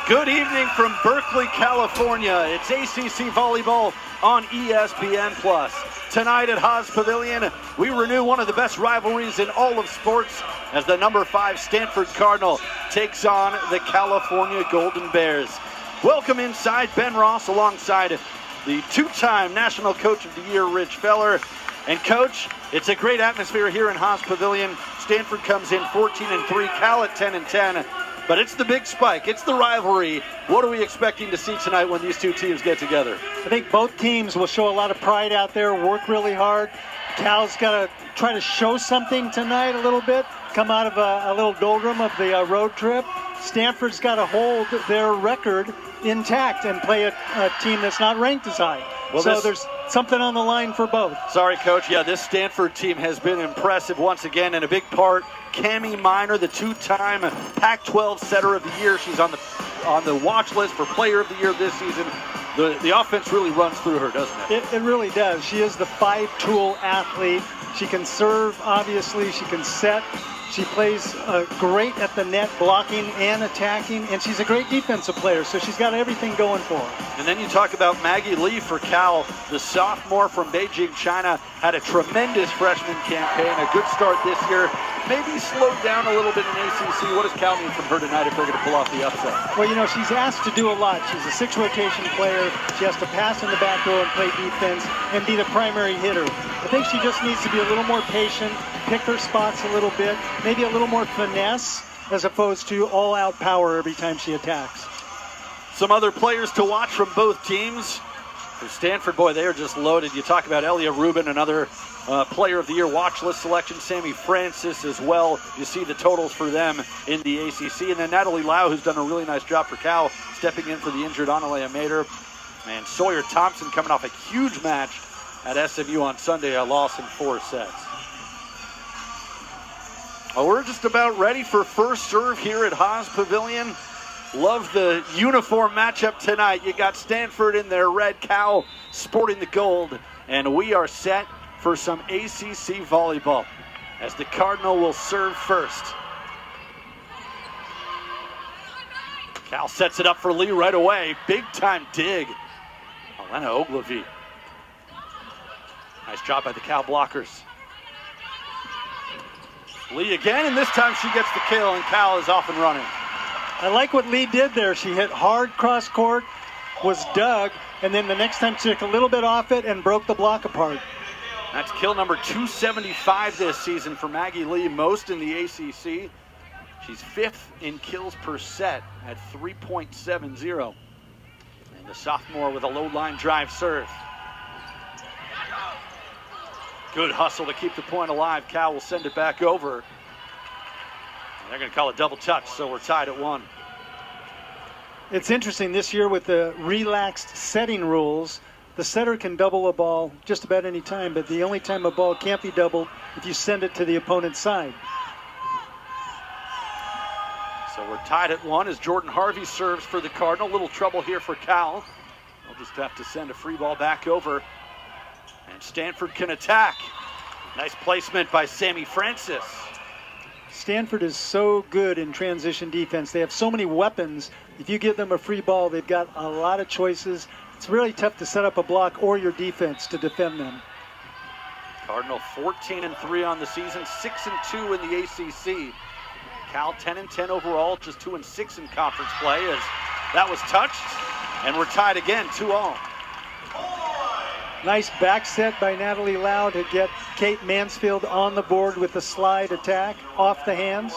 Good evening from Berkeley, California. It's ACC Volleyball on ESPN+. Tonight at Haas Pavilion, we renew one of the best rivalries in all of sports as the number 5 Stanford Cardinal takes on the California Golden Bears. Welcome inside, Ben Ross alongside the 2-time National Coach of the Year, Rich Feller. And Coach, it's a great atmosphere here in Haas Pavilion. Stanford comes in 14-3, Cal at 10-10. But it's the big spike. It's the rivalry. What are we expecting to see tonight when these two teams get together? I think both teams will show a lot of pride out there, work really hard. Cal's got to try to show something tonight a little bit, come out of a little doldrum of the road trip. Stanford's got to hold their record intact and play a team that's not ranked as high. Well, so there's something on the line for both. Sorry, Coach. Yeah, this Stanford team has been impressive once again, and a big part, Cami Minor, the 2-time Pac-12 Setter of the Year. She's on the watch list for Player of the Year this season. The offense really runs through her, doesn't it? It really does. She is the 5-tool athlete. She can serve, obviously. She can set. She plays great at the net, blocking and attacking, and she's a great defensive player, so she's got everything going for her. And then you talk about Maggie Lee for Cal, the sophomore from Beijing, China, had a tremendous freshman campaign, a good start this year, maybe slowed down a little bit in ACC. What does Cal need from her tonight if they're going to pull off the upset? Well, you know, she's asked to do a lot. She's a 6-rotation player. She has to pass in the back row and play defense and be the primary hitter. I think she just needs to be a little more patient, pick her spots a little bit, maybe a little more finesse as opposed to all-out power every time she attacks. Some other players to watch from both teams. For Stanford, boy, they are just loaded. You talk about Elia Rubin, another Player of the Year watch list selection. Sammy Francis as well. You see the totals for them in the ACC. And then Natalie Lau, who's done a really nice job for Cal, stepping in for the injured Analea Mater. And Sawyer Thompson coming off a huge match at SMU on Sunday, a loss in 4 sets. Well, we're just about ready for first serve here at Haas Pavilion. Love the uniform matchup tonight. You got Stanford in their red, Cal sporting the gold, and we are set for some ACC volleyball as the Cardinal will serve first. Cal sets it up for Lee right away. Big time dig. Elena Ogilvie. Nice job by the Cal blockers. Lee again, and this time she gets the kill, and Cal is off and running. I like what Lee did there. She hit hard cross court, was dug, and then the next time she took a little bit off it and broke the block apart. That's kill number 275 this season for Maggie Lee, most in the ACC. She's 5th in kills per set at 3.70. And the sophomore with a low line drive serve. Good hustle to keep the point alive. Cal will send it back over. And they're going to call it double touch, so we're tied at 1. It's interesting this year with the relaxed setting rules. The setter can double a ball just about any time, but the only time a ball can't be doubled if you send it to the opponent's side. So we're tied at 1 as Jordan Harvey serves for the Cardinal. Little trouble here for Cal. They'll just have to send a free ball back over. And Stanford can attack. Nice placement by Sammy Francis. Stanford is so good in transition defense. They have so many weapons. If you give them a free ball, they've got a lot of choices. It's really tough to set up a block or your defense to defend them. Cardinal 14-3 on the season, 6-2 in the ACC. Cal 10-10 overall, just 2-6 in conference play as that was touched. And we're tied again, 2-all. Nice back set by Natalie Lau to get Kate Mansfield on the board with the slide attack off the hands.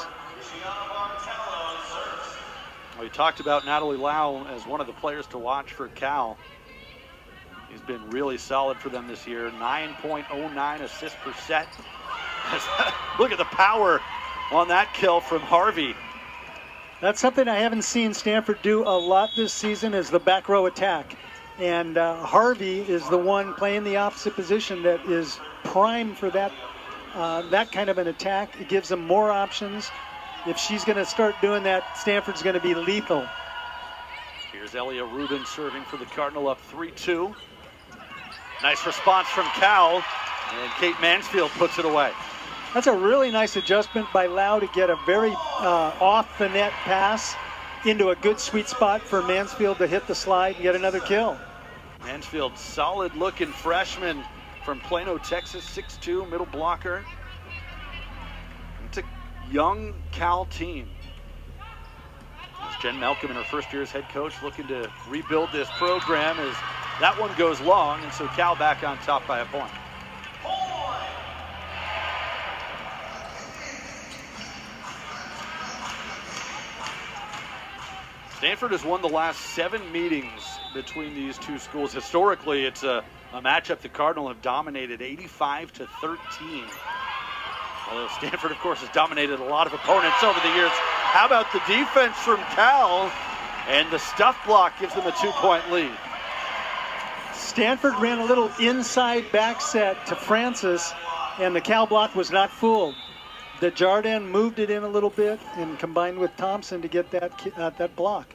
We talked about Natalie Lau as one of the players to watch for Cal. He's been really solid for them this year. 9.09 assists per set. Look at the power on that kill from Harvey. That's something I haven't seen Stanford do a lot this season, is the back row attack. And Harvey is the one playing the opposite position that is prime for that kind of an attack. It gives them more options. If she's going to start doing that, Stanford's going to be lethal. Here's Elia Rubin serving for the Cardinal, up 3-2. Nice response from Cal, and Kate Mansfield puts it away. That's a really nice adjustment by Lau to get a very off-the-net pass into a good sweet spot for Mansfield to hit the slide and get another kill. Mansfield, solid-looking freshman from Plano, Texas, 6'2", middle blocker. It's a young Cal team. As Jen Malcolm in her first year as head coach looking to rebuild this program as that one goes long, and so Cal back on top by a point. Stanford has won the last 7 meetings between these two schools. Historically, it's a matchup the Cardinal have dominated 85-13. Although Stanford, of course, has dominated a lot of opponents over the years. How about the defense from Cal? And the stuff block gives them a 2-point lead. Stanford ran a little inside back set to Francis, and the Cal block was not fooled. The Jardin moved it in a little bit and combined with Thompson to get that block.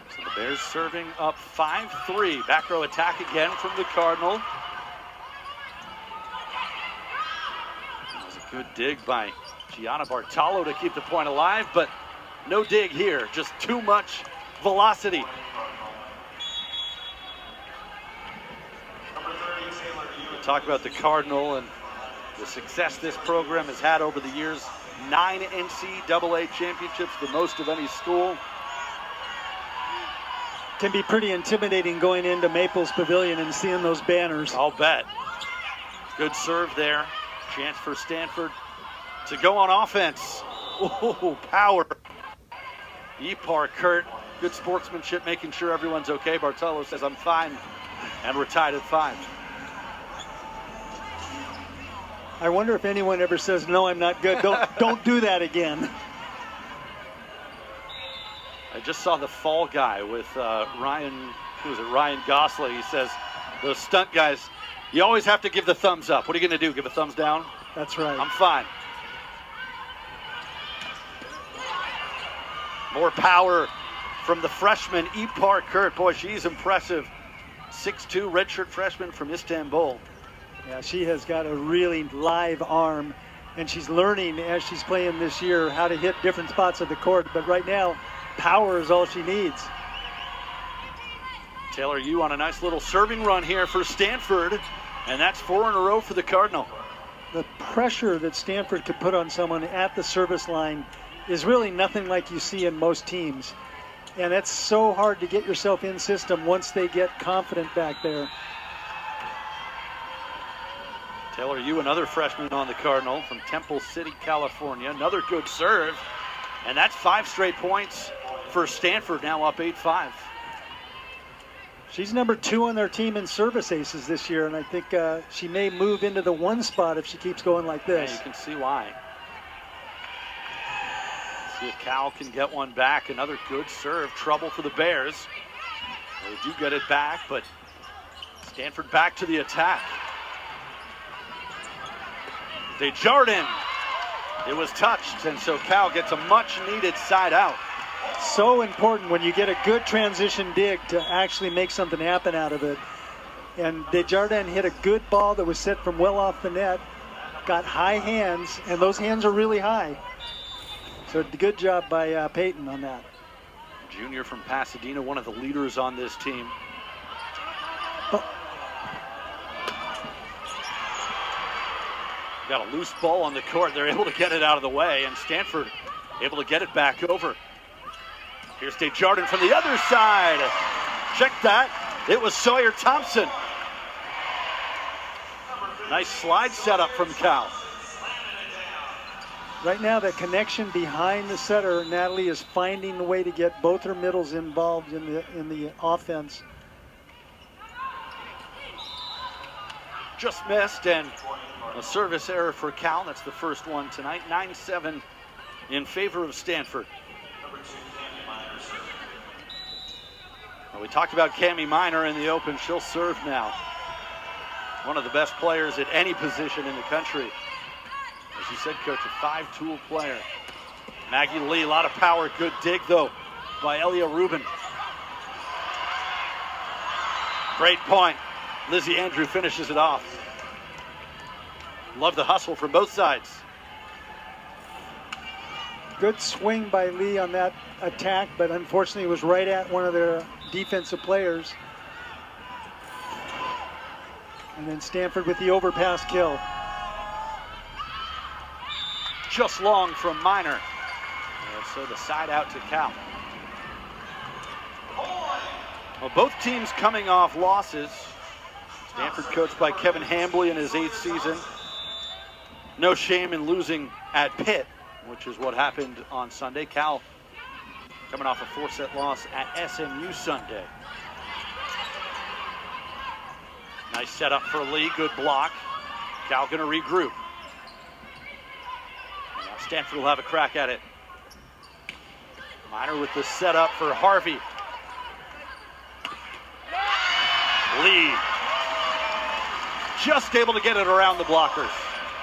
So the Bears serving up 5-3. Back row attack again from the Cardinal. That was a good dig by Gianna Bartolo to keep the point alive, but no dig here. Just too much velocity. We'll talk about the Cardinal and the success this program has had over the years. 9 NCAA championships, the most of any school. Can be pretty intimidating going into Maples Pavilion and seeing those banners. I'll bet. Good serve there. Chance for Stanford to go on offense. Oh, power. Ipar Kurt, good sportsmanship, making sure everyone's okay. Bartolo says, I'm fine, and we're tied at 5. I wonder if anyone ever says, no, I'm not good. Don't do that again. I just saw the fall guy with Ryan Gosling. He says, those stunt guys, you always have to give the thumbs up. What are you going to do, give a thumbs down? That's right. I'm fine. More power from the freshman, Ipar Kurt. Boy, she's impressive. 6'2", redshirt freshman from Istanbul. Yeah, she has got a really live arm, and she's learning as she's playing this year how to hit different spots of the court. But right now, power is all she needs. Taylor Yu on a nice little serving run here for Stanford, and that's 4 in a row for the Cardinal. The pressure that Stanford could put on someone at the service line is really nothing like you see in most teams. And that's so hard to get yourself in system once they get confident back there. Taylor Yu, another freshman on the Cardinal from Temple City, California. Another good serve. And that's 5 straight points for Stanford, now up 8-5. She's number 2 on their team in service aces this year, and I think she may move into the 1 spot if she keeps going like this. Yeah, you can see why. See if Cal can get one back. Another good serve. Trouble for the Bears. They do get it back, but Stanford back to the attack. Desjardins. It was touched, and so Cal gets a much-needed side out. So important when you get a good transition dig to actually make something happen out of it. And Desjardins hit a good ball that was set from well off the net, got high hands, and those hands are really high. So good job by Peyton on that. Junior from Pasadena, one of the leaders on this team. Oh. Got a loose ball on the court. They're able to get it out of the way, and Stanford able to get it back over. Here's Desjardins from the other side. Check that. It was Sawyer Thompson. Nice slide setup from Cal. Right now, the connection behind the setter, Natalie is finding a way to get both her middles involved in the offense. Just missed, and a service error for Cal. That's the first one tonight. 9-7 in favor of Stanford. Well, we talked about Cami Minor in the open. She'll serve now. One of the best players at any position in the country. As you said, Coach, a 5-tool player. Maggie Lee, a lot of power. Good dig, though, by Elia Rubin. Great point. Lizzie Andrew finishes it off. Love the hustle from both sides. Good swing by Lee on that attack, but unfortunately it was right at one of their defensive players. And then Stanford with the overpass kill. Just long from Minor. And so the side out to Cal. Well, both teams coming off losses. Stanford coached by Kevin Hambley in his 8th season. No shame in losing at Pitt, which is what happened on Sunday. Cal coming off a 4-set loss at SMU Sunday. Nice setup for Lee, good block. Cal gonna regroup. Now Stanford will have a crack at it. Minor with the setup for Harvey. Lee just able to get it around the blockers.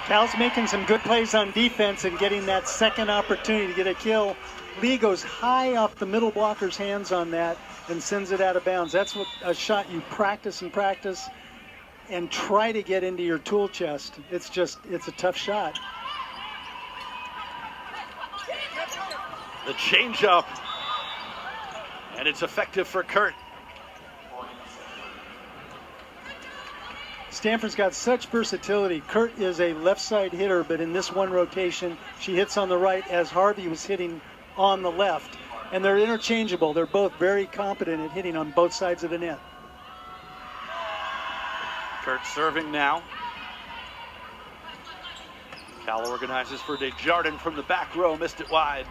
Cal's making some good plays on defense and getting that second opportunity to get a kill. Lee goes high off the middle blocker's hands on that and sends it out of bounds. That's what a shot you practice and practice and try to get into your tool chest. It's a tough shot. The changeup, and it's effective for Kurt. Stanford's got such versatility. Kurt is a left side hitter, but in this one rotation, she hits on the right as Harvey was hitting on the left. And they're interchangeable. They're both very competent at hitting on both sides of the net. Kurt serving now. Cal organizes for Desjardins from the back row, missed it wide.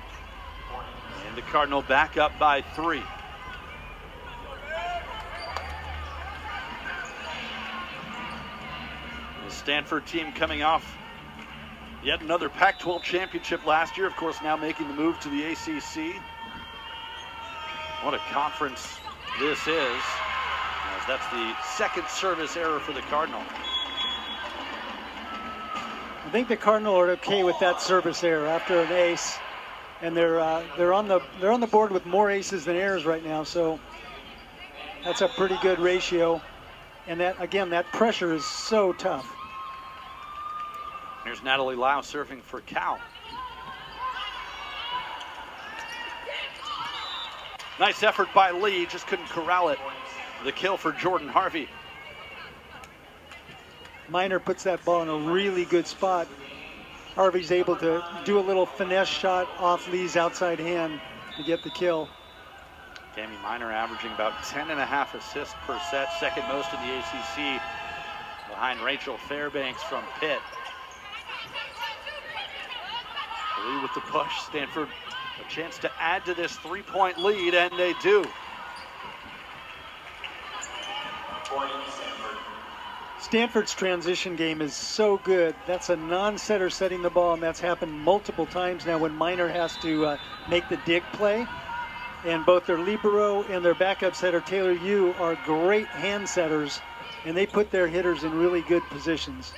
And the Cardinal back up by 3. The Stanford team coming off yet another Pac-12 championship last year, of course now making the move to the ACC. What a conference this is, as that's the second service error for the Cardinal. I think the Cardinal are okay with that service error after an ace, and they're on the board with more aces than errors right now, so that's a pretty good ratio. And that, again, that pressure is so tough. Here's Natalie Lau serving for Cal. Nice effort by Lee, just couldn't corral it. The kill for Jordan Harvey. Minor puts that ball in a really good spot. Harvey's able to do a little finesse shot off Lee's outside hand to get the kill. Tammy Minor averaging about 10.5 assists per set, second most in the ACC, behind Rachel Fairbanks from Pitt. Lee with the push, Stanford a chance to add to this 3-point lead, and they do. Stanford's transition game is so good. That's a non-setter setting the ball, and that's happened multiple times now when Minor has to make the dig play. And both their libero and their backup setter, Taylor Yu, are great hand setters, and they put their hitters in really good positions.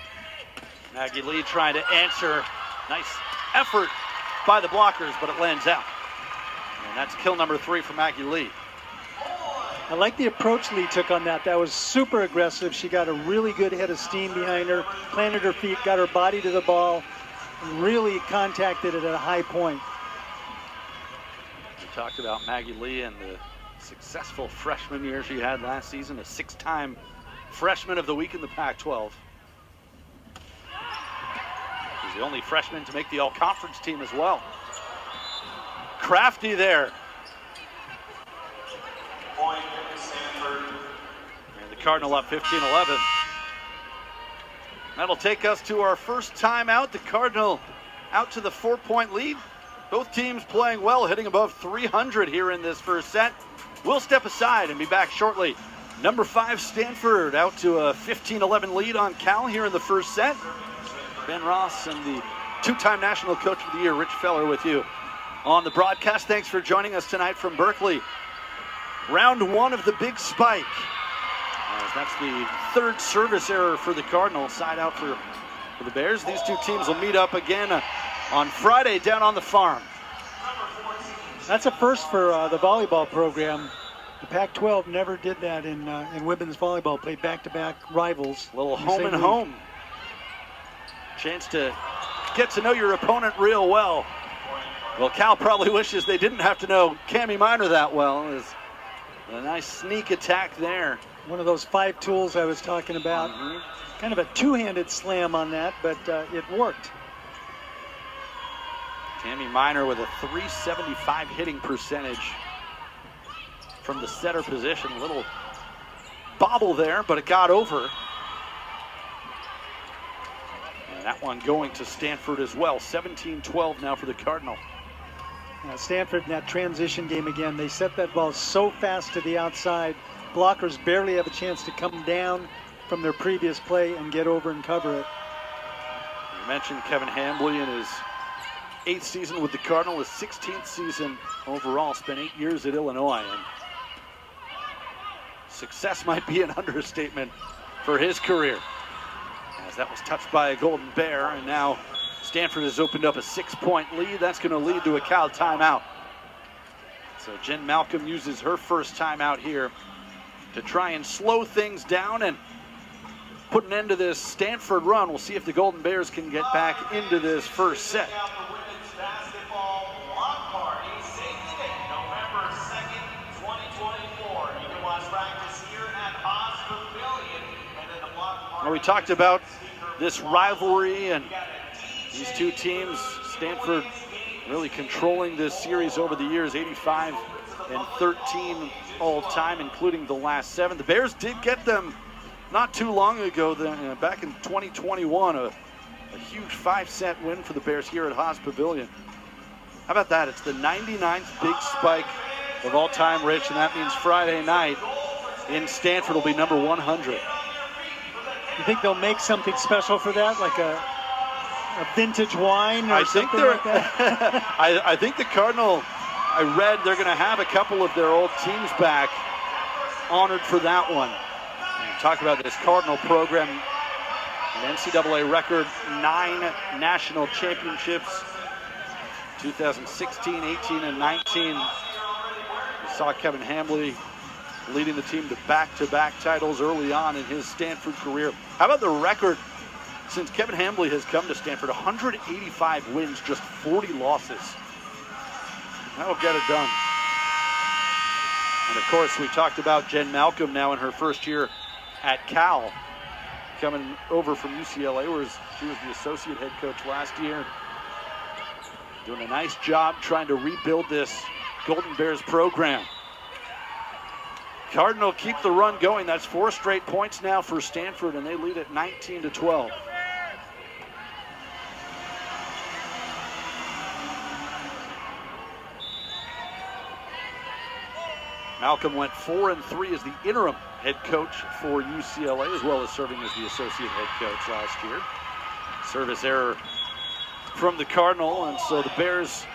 Maggie Lee trying to answer. Nice effort by the blockers, but it lands out. And that's kill number 3 for Maggie Lee. I like the approach Lee took on that. That was super aggressive. She got a really good head of steam behind her, planted her feet, got her body to the ball, and really contacted it at a high point. We talked about Maggie Lee and the successful freshman year she had last season, a 6-time freshman of the week in the Pac-12. She's the only freshman to make the all-conference team as well. Crafty there. And the Cardinal up 15-11. That'll take us to our first time out. The Cardinal out to the 4-point lead. Both teams playing well, hitting above 300 here in this first set. We'll step aside and be back shortly. Number 5, Stanford, out to a 15-11 lead on Cal here in the first set. Ben Ross and the 2-time National Coach of the Year, Rich Feller, with you on the broadcast. Thanks for joining us tonight from Berkeley. Round 1 of the big spike. As that's the 3rd service error for the Cardinals. Side out for the Bears. These two teams will meet up again on Friday down on the farm. That's a first for the volleyball program. The Pac-12 never did that in women's volleyball. Played back-to-back rivals. A little home and home. Chance to get to know your opponent real well. Well, Cal probably wishes they didn't have to know Cami Minor that well. It's a nice sneak attack there. One of those 5 tools I was talking about. Kind of a two-handed slam on that, but it worked. Cami Minor with a 375 hitting percentage from the setter position. A little bobble there, but it got over. And that one going to Stanford as well. 17-12 now for the Cardinal. Stanford in that transition game again, they set that ball so fast to the outside. Blockers barely have a chance to come down from their previous play and get over and cover it. You mentioned Kevin Hambley in his 8th season with the Cardinal, his 16th season overall, spent 8 years at Illinois. And success might be an understatement for his career, as that was touched by a Golden Bear, and now Stanford has opened up a 6-point lead. That's going to lead to a Cal timeout. So Jen Malcolm uses her first timeout here to try and slow things down and put an end to this Stanford run. We'll see if the Golden Bears can get back into this first set. Well, we talked about this rivalry and these two teams. Stanford really controlling this series over the years, 85-13 all time, including the last 7. The Bears did get them not too long ago, back in 2021, a huge 5-set win for the Bears here at Haas Pavilion. How about that? It's the 99th big spike of all time, Rich, and that means Friday night in Stanford will be number 100. You think they'll make something special for that, like a vintage wine or something like that? I think the Cardinal, I read they're going to have a couple of their old teams back honored for that one. And talk about this Cardinal program, an NCAA record 9 national championships, 2016, 18, and 19. We saw Kevin Hambley leading the team to back-to-back titles early on in his Stanford career. How about the record since Kevin Hambley has come to Stanford? 185 wins, just 40 losses. That'll get it done. And of course, we talked about Jen Malcolm now in her first year at Cal, coming over from UCLA, where she was the associate head coach last year. Doing a nice job trying to rebuild this Golden Bears program. Cardinal keep the run going. That's 4 straight points now for Stanford, and they lead at 19-12. Malcolm went 4-3 as the interim head coach for UCLA, as well as serving as the associate head coach last year. Service error from the Cardinal, and so the Bears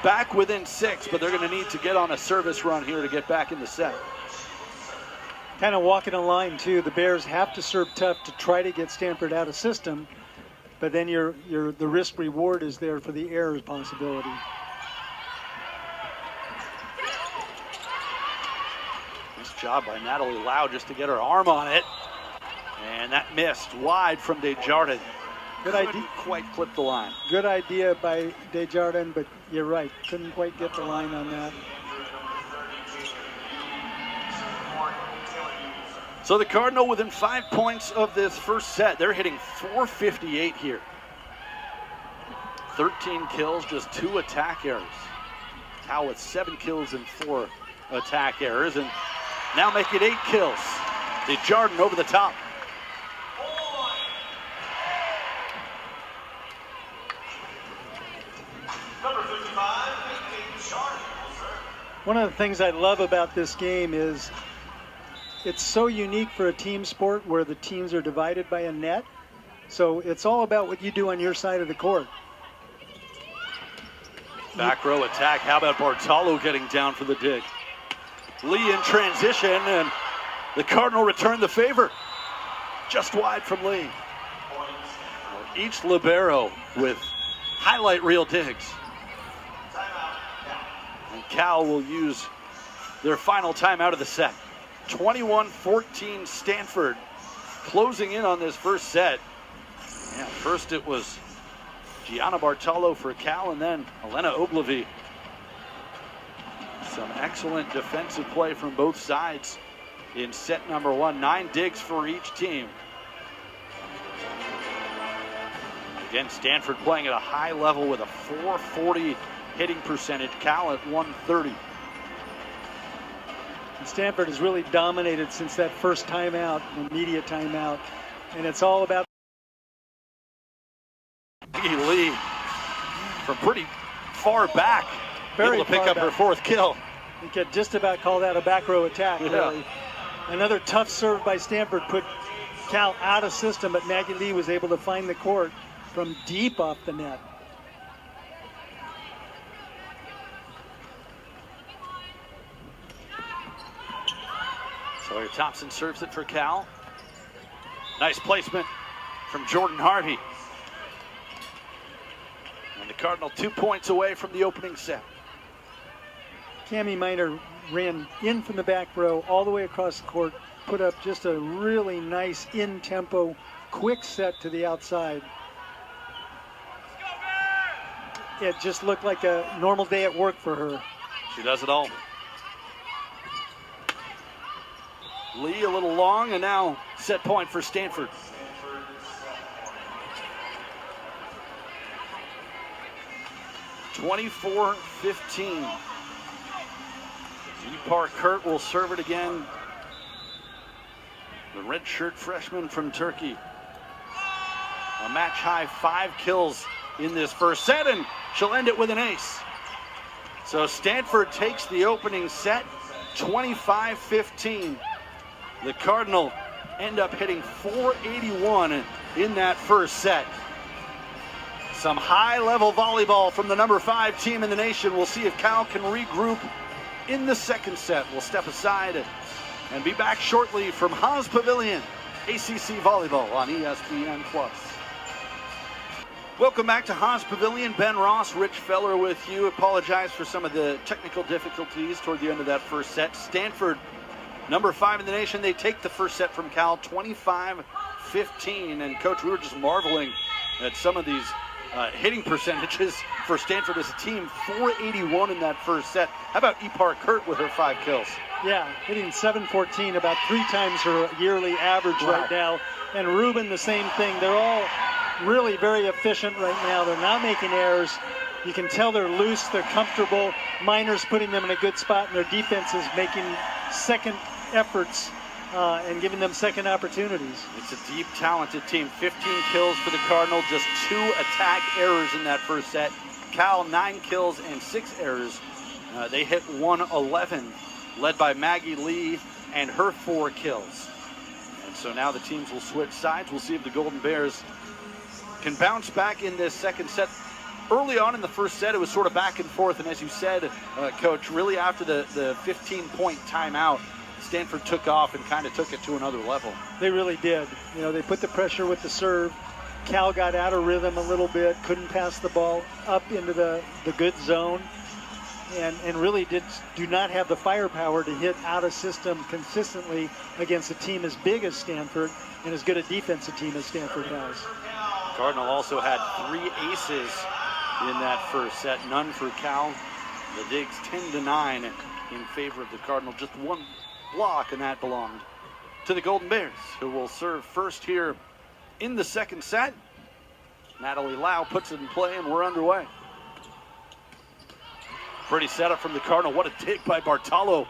back within 6, but they're going to need to get on a service run here to get back in the set. Kind of walking a line too. The Bears have to serve tough to try to get Stanford out of system, but then the risk reward is there for the errors possibility. Nice job by Natalie Lau just to get her arm on it, and that missed wide from Desjardins. Good idea. Quite clip the line. Good idea by Desjardins, but you're right. Couldn't quite get the line on that. So the Cardinal within 5 points of this first set. They're hitting .458 here. 13 kills, just 2 attack errors. Cal with 7 kills and 4 attack errors, and now make it 8 kills. Desjardins over the top. One of the things I love about this game is it's so unique for a team sport where the teams are divided by a net. So it's all about what you do on your side of the court. Back row attack. How about Bartolo getting down for the dig? Lee in transition, and the Cardinal returned the favor. Just wide from Lee. Each libero with highlight reel digs. And Cal will use their final timeout of the set. 21-14 Stanford closing in on this first set. Yeah, first it was Gianna Bartolo for Cal, and then Elena Ogilvy. Some excellent defensive play from both sides in set number 1. 9 digs for each team. Again, Stanford playing at a high level with a .440 hitting percentage. Cal at 130. And Stanford has really dominated since that first timeout, the media timeout. And it's all about Lee from pretty far back, very able to pick far up back. her 4th kill. You could just about call that a back row attack, Yeah. really. Another tough serve by Stanford put Cal out of system, but Maggie Lee was able to find the court from deep off the net. Sawyer Thompson serves it for Cal. Nice placement from Jordan Harvey. And the Cardinal 2 points away from the opening set. Cammie Miner ran in from the back row all the way across the court, put up just a really nice in-tempo, quick set to the outside. It just looked like a normal day at work for her. She does it all. Lee a little long, and now set point for Stanford. (24-15). Ipar Kurt will serve it again. The redshirt freshman from Turkey. A match-high 5 kills in this first set, and she'll end it with an ace. So Stanford takes the opening set, 25-15. The Cardinal end up hitting .481 in that first set. Some high-level volleyball from the number 5 team in the nation. We'll see if Cal can regroup in the second set. We'll step aside and be back shortly from Haas Pavilion, ACC Volleyball on ESPN+. Welcome back to Haas Pavilion. Ben Ross, Rich Feller with you. Apologize for some of the technical difficulties toward the end of that first set. Stanford, number 5 in the nation, they take the first set from Cal, 25-15. And Coach, we were just marveling at some of these hitting percentages for Stanford as a team. .481 in that first set. How about Ipar Kurt with her 5 kills? Yeah, hitting .714, about 3 times her yearly average right now. And Rubin, the same thing. They're all really very efficient right now. They're not making errors. You can tell they're loose, they're comfortable. Miner's putting them in a good spot, and their defense is making second efforts and giving them second opportunities. It's a deep, talented team. 15 kills for the Cardinal, just 2 attack errors in that first set. Cal, 9 kills and 6 errors. They hit 111, led by Maggie Lee and her 4 kills. And so now the teams will switch sides. We'll see if the Golden Bears can bounce back in this second set. Early on in the first set, it was sort of back and forth, and as you said, Coach, really after the 15-point timeout, Stanford took off and kind of took it to another level. They really did. You know, they put the pressure with the serve. Cal got out of rhythm a little bit, couldn't pass the ball up into the good zone, and really do not have the firepower to hit out of system consistently against a team as big as Stanford and as good a defensive team as Stanford has. Cardinal also had 3 aces in that first set, none for Cal. The digs 10-9 in favor of the Cardinal. Just 1 block, and that belonged to the Golden Bears, who will serve first here in the second set. Natalie Lau puts it in play, and we're underway. Pretty setup from the Cardinal. What a dig by Bartolo,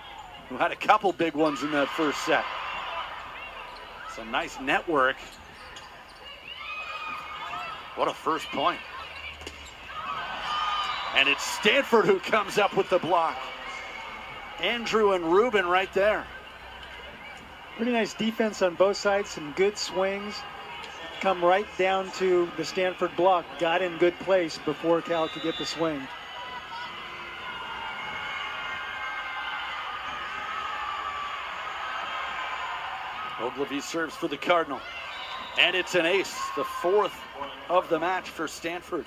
who had a couple big ones in that first set. Some nice network. What a first point. And it's Stanford who comes up with the block. Andrew and Rubin right there. Pretty nice defense on both sides, some good swings. Come right down to the Stanford block. Got in good place before Cal could get the swing. Ogilvy serves for the Cardinal. And it's an ace, the 4th of the match for Stanford.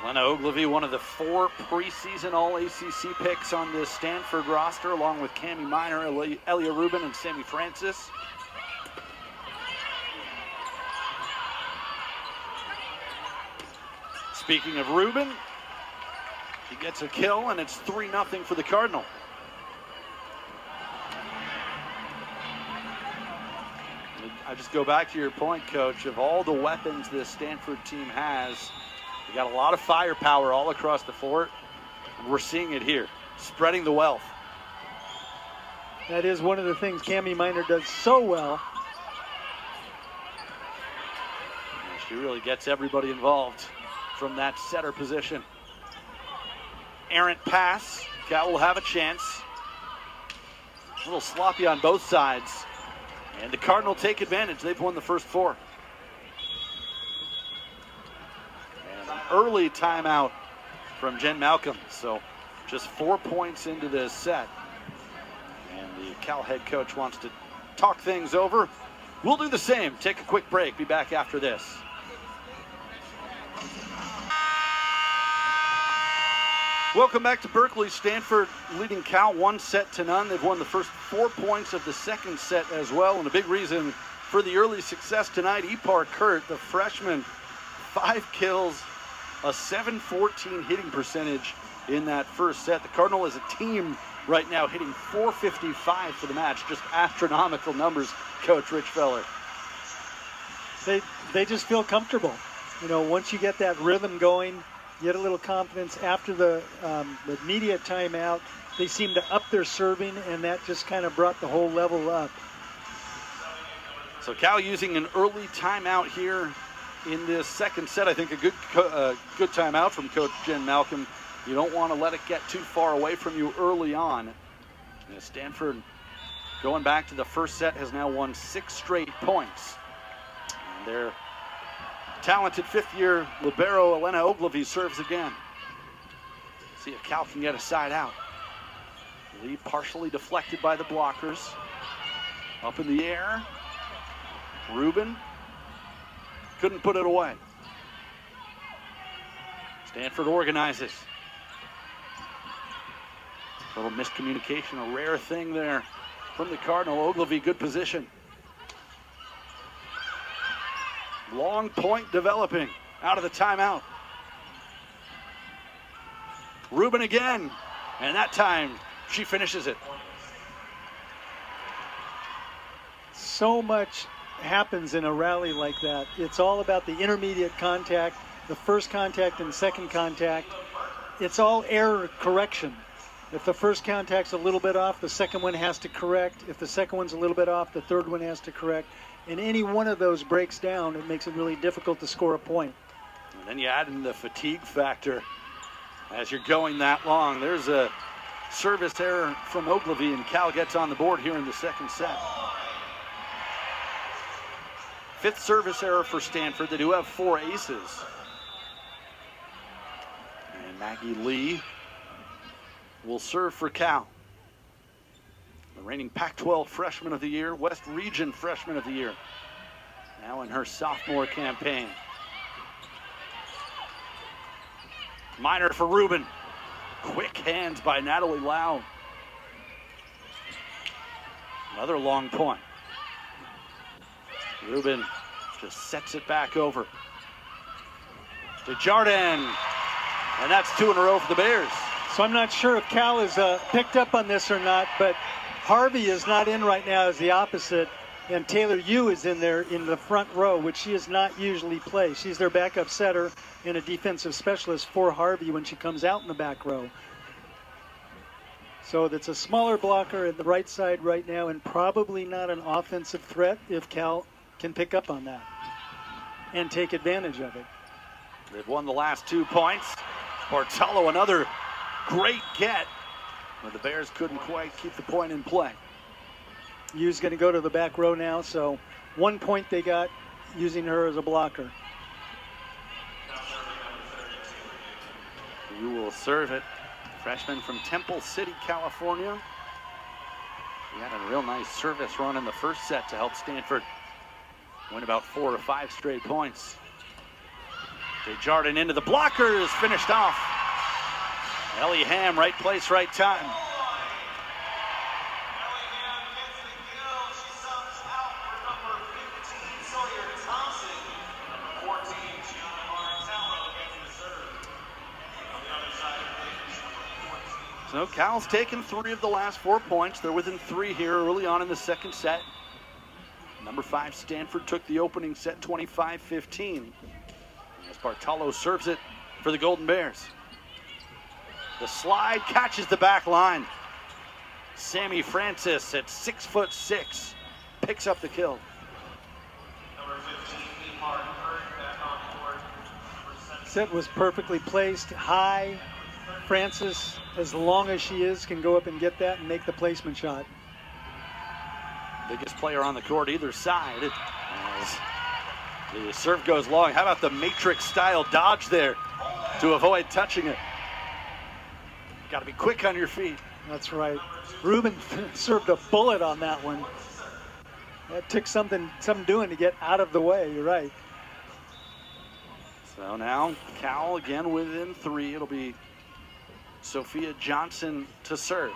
Lena Ogilvie, one of the 4 preseason All-ACC picks on this Stanford roster, along with Cami Miner, Elia Rubin, and Sammy Francis. Speaking of Rubin, he gets a kill, and it's 3-0 for the Cardinal. I just go back to your point, Coach, of all the weapons this Stanford team has. You got a lot of firepower all across the fort, and we're seeing it here, spreading the wealth. That is one of the things Cami Miner does so well. She really gets everybody involved from that setter position. Errant pass. Cal will have a chance. A little sloppy on both sides. And the Cardinal take advantage. They've won the first 4. And an early timeout from Jen Malcolm. So just 4 points into this set. And the Cal head coach wants to talk things over. We'll do the same. Take a quick break. Be back after this. Welcome back to Berkeley. Stanford leading Cal 1-0. They've won the first 4 points of the second set as well. And a big reason for the early success tonight, Ipar Kurt, the freshman, 5 kills, a 714 hitting percentage in that first set. The Cardinal as a team right now hitting .455 for the match. Just astronomical numbers, Coach Rich Feller. They just feel comfortable. You know, once you get that rhythm going, get a little confidence after the immediate timeout. They seem to up their serving, and that just kind of brought the whole level up. So Cal using an early timeout here in this second set. I think a good timeout from Coach Jen Malcolm. You don't want to let it get too far away from you early on. And Stanford, going back to the first set, has now won 6 straight points. And they're talented 5th-year libero Elena Ogilvie serves again. See if Cal can get a side out. Lead partially deflected by the blockers. Up in the air. Rubin couldn't put it away. Stanford organizes. A little miscommunication, a rare thing there from the Cardinal. Ogilvie, good position. Long point developing out of the timeout. Rubin again, and that time she finishes it. So much happens in a rally like that. It's all about the intermediate contact, the first contact and second contact. It's all error correction. If the first contact's a little bit off, the second one has to correct. If the second one's a little bit off, the third one has to correct. And any one of those breaks down, it makes it really difficult to score a point. And then you add in the fatigue factor as you're going that long. There's a service error from Ogilvie, and Cal gets on the board here in the second set. 5th service error for Stanford. They do have 4 aces. And Maggie Lee will serve for Cal. The reigning Pac-12 Freshman of the Year, West Region Freshman of the Year. Now in her sophomore campaign. Miner for Rubin. Quick hands by Natalie Lau. Another long point. Rubin just sets it back over to Jardin. And that's 2 in a row for the Bears. So I'm not sure if Cal is picked up on this or not, but Harvey is not in right now as the opposite, and Taylor Yu is in there in the front row, which she does not usually play. She's their backup setter and a defensive specialist for Harvey when she comes out in the back row. So that's a smaller blocker at the right side right now, and probably not an offensive threat if Cal can pick up on that and take advantage of it. They've won the last 2 points. Bartolo, another great get, but the Bears couldn't quite keep the point in play. Yu's going to go to the back row now, so 1 point they got using her as a blocker. Yu will serve it. Freshman from Temple City, California. He had a real nice service run in the first set to help Stanford win about 4 or 5 straight points. Desjardins into the blockers, finished off. Ellie Ham, right place, right time. So Cal's taken 3 of the last 4 points. They're within 3 here early on in the second set. Number 5 Stanford took the opening set 25-15. As Bartolo serves it for the Golden Bears. The slide catches the back line. Sammy Francis at 6'6" picks up the kill. Set was perfectly placed, high. Francis, as long as she is, can go up and get that and make the placement shot. Biggest player on the court either side. As the serve goes long. How about the Matrix-style dodge there to avoid touching it? Got to be quick on your feet. That's right. Ruben served a bullet on that one. That took something doing to get out of the way. You're right. So now Cal again within 3. It'll be Sophia Johnson to serve.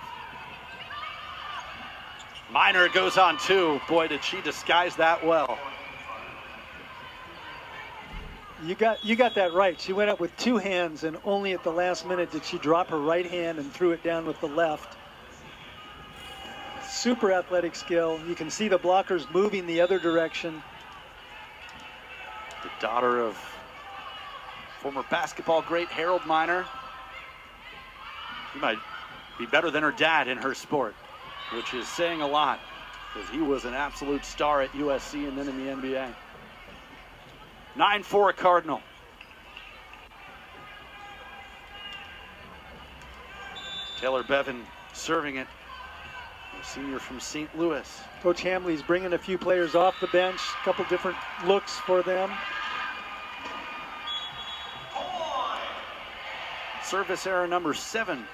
Minor goes on 2. Boy, did she disguise that well. You got that right. She went up with 2 hands, and only at the last minute did she drop her right hand and threw it down with the left. Super athletic skill. You can see the blockers moving the other direction. The daughter of former basketball great Harold Minor. She might be better than her dad in her sport, which is saying a lot, because he was an absolute star at USC and then in the NBA. 9-4 Cardinal. Taylor Bevan serving it. A senior from St. Louis. Coach Hamley's bringing a few players off the bench, a couple different looks for them. Service error number 7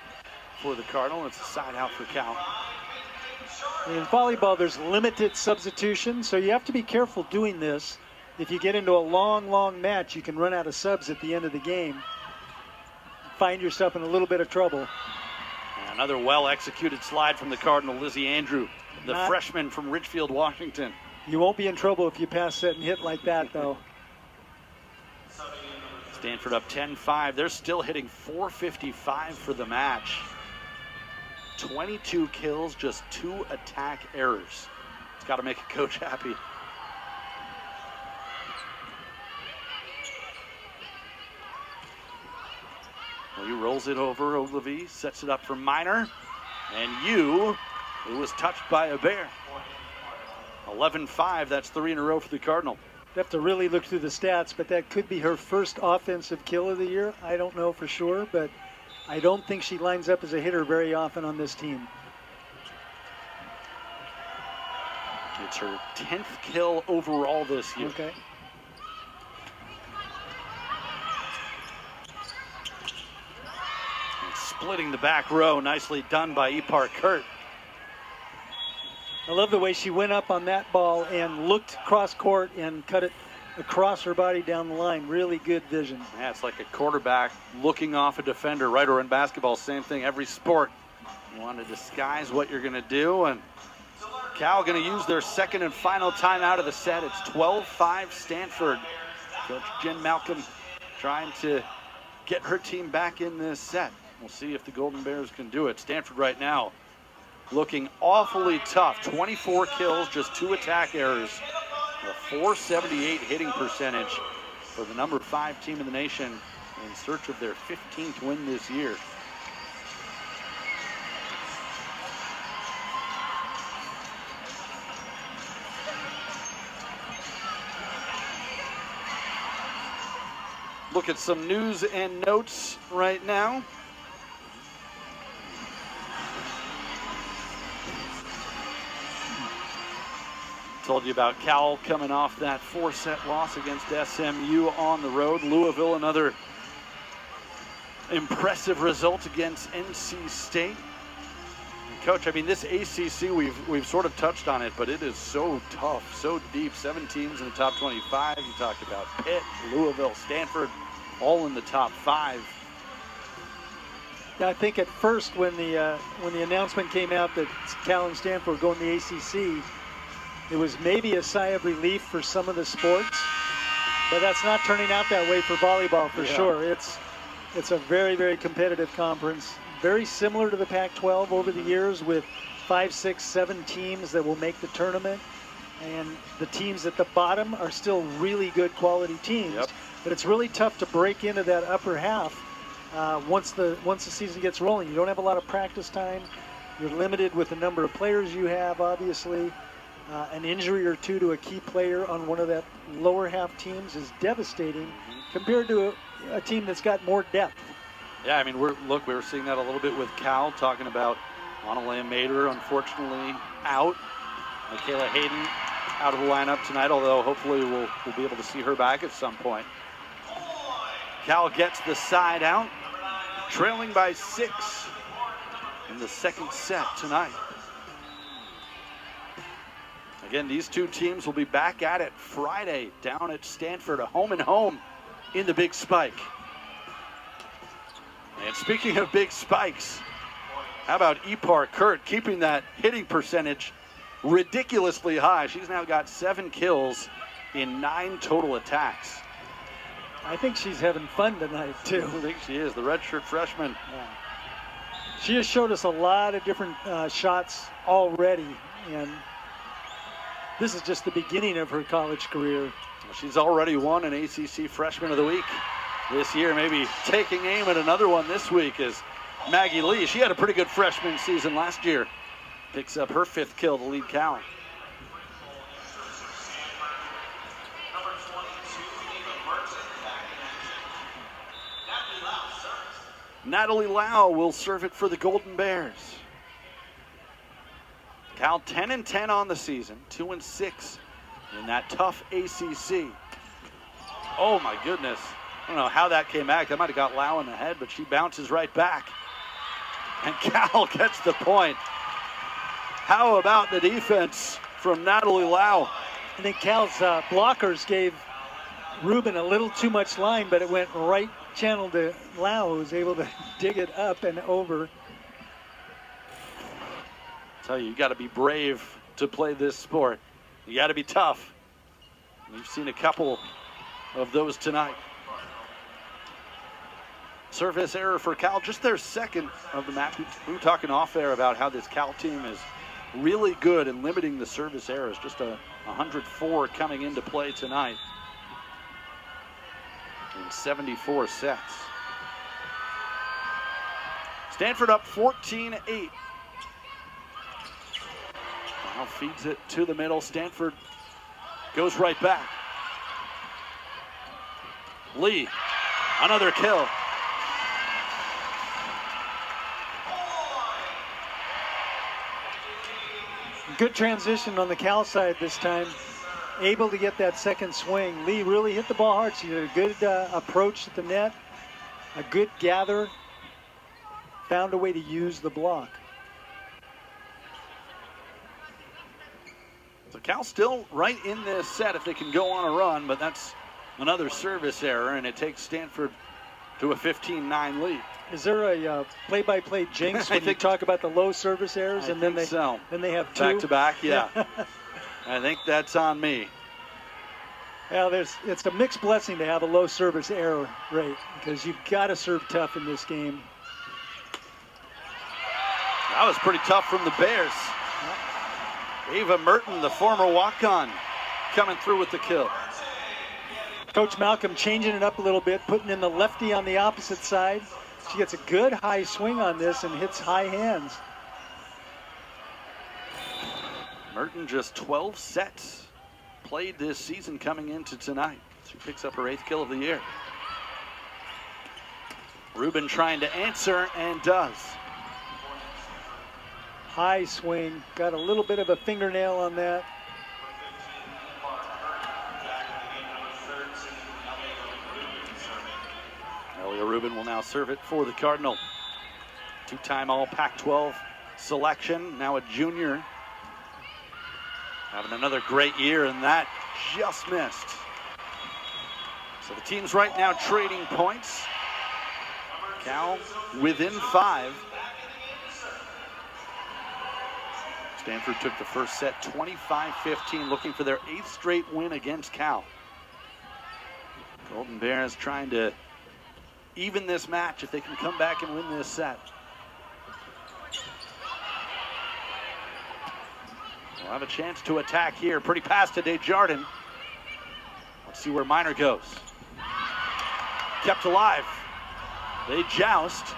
for the Cardinal. It's a side out for Cal. In volleyball, there's limited substitution, so you have to be careful doing this. If you get into a long match, you can run out of subs at the end of the game. Find yourself in a little bit of trouble. Another well-executed slide from the Cardinal, Lizzie Andrew, the freshman from Richfield, Washington. You won't be in trouble if you pass, set, and hit like that, though. Stanford up 10-5. They're still hitting .455 for the match. 22 kills, just 2 attack errors. It's got to make a coach happy. Well, he rolls it over. Ogilvie sets it up for Minor. And it was touched by a bear. 11-5. That's 3 in a row for the Cardinal. You have to really look through the stats, but that could be her first offensive kill of the year. I don't know for sure, but I don't think she lines up as a hitter very often on this team. It's her 10th kill overall this year. Okay. And splitting the back row, nicely done by Ipar Kurt. I love the way she went up on that ball and looked cross court and cut it across her body down the line. Really good vision. Yeah, it's like a quarterback looking off a defender, right? Or in basketball, same thing, every sport. You want to disguise what you're going to do, and Cal going to use their second and final timeout of the set. It's 12-5 Stanford. Coach Jen Malcolm trying to get her team back in this set. We'll see if the Golden Bears can do it. Stanford right now looking awfully tough. 24 kills, just 2 attack errors. A .478 hitting percentage for the number 5 team in the nation in search of their 15th win this year. Look at some news and notes right now. Told you about Cal coming off that 4-set loss against SMU on the road. Louisville, another impressive result against NC State. And Coach, I mean, this ACC, we've sort of touched on it, but it is so tough, so deep. 7 teams in the top 25. You talked about Pitt, Louisville, Stanford, all in the top 5. I think at first when the announcement came out that Cal and Stanford were going to the ACC, it was maybe a sigh of relief for some of the sports, but that's not turning out that way for volleyball for sure. It's a very, very competitive conference, very similar to the Pac-12 over the years, with 5, 6, 7 teams that will make the tournament, and the teams at the bottom are still really good quality teams. But it's really tough to break into that upper half once the season gets rolling. You don't have a lot of practice time. You're limited with the number of players you have, obviously. An injury or two to a key player on one of that lower half teams is devastating compared to a team that's got more depth. Yeah, I mean, we were seeing that a little bit with Cal, talking about Monalea Mater, unfortunately, out. Michaela Hayden out of the lineup tonight, although hopefully we'll be able to see her back at some point. Cal gets the side out, trailing by 6 in the second set tonight. Again, these two teams will be back at it Friday down at Stanford, a home and home in the Big Spike. And speaking of big spikes, how about Ipar Kurt keeping that hitting percentage ridiculously high? She's now got 7 kills in 9 total attacks. I think she's having fun tonight, too. I think she is, the redshirt freshman. Yeah. She has showed us a lot of different shots already, and this is just the beginning of her college career. She's already won an ACC Freshman of the Week this year, maybe taking aim at another one this week is Maggie Lee. She had a pretty good freshman season last year. Picks up her 5th kill to lead Cal. Natalie Lau will serve it for the Golden Bears. Cal 10-10 on the season, 2-6 in that tough ACC. Oh my goodness. I don't know how that came back. That might have got Lau in the head, but she bounces right back. And Cal gets the point. How about the defense from Natalie Lau? I think Cal's blockers gave Rubin a little too much line, but it went right channel to Lau, who was able to dig it up and over. I tell you, you got to be brave to play this sport. You got to be tough. We've seen a couple of those tonight. Service error for Cal, just their 2nd of the match. We were talking off air about how this Cal team is really good in limiting the service errors. Just a 104 coming into play tonight in 74 sets. Stanford up 14-8. Now feeds it to the middle. Stanford goes right back. Lee, another kill. Good transition on the Cal side this time. Able to get that 2nd swing. Lee really hit the ball hard. She did a good approach at the net, a good gather, found a way to use the block. So Cal still right in this set if they can go on a run, but that's another service error, and it takes Stanford to a 15-9 lead. Is there a play-by-play jinx when you talk about the low service errors, and then they have 2 back-to-back? Yeah. I think that's on me. Well, it's a mixed blessing to have a low service error rate, because you've got to serve tough in this game. That was pretty tough from the Bears. Ava Merton, the former walk-on, coming through with the kill. Coach Malcolm changing it up a little bit, putting in the lefty on the opposite side. She gets a good high swing on this and hits high hands. Merton just 12 sets played this season coming into tonight. She picks up her 8th kill of the year. Rubin trying to answer and does. High swing, got a little bit of a fingernail on that. Elia Rubin will now serve it for the Cardinal. 2-time all Pac-12 selection, now a junior. Having another great year, and that just missed. So the teams right now trading points. Cal within 5. Stanford took the first set 25-15, looking for their 8th straight win against Cal. Golden Bears trying to even this match if they can come back and win this set. We'll have a chance to attack here. Pretty pass to Desjardins. Let's see where Miner goes. Kept alive. They joust.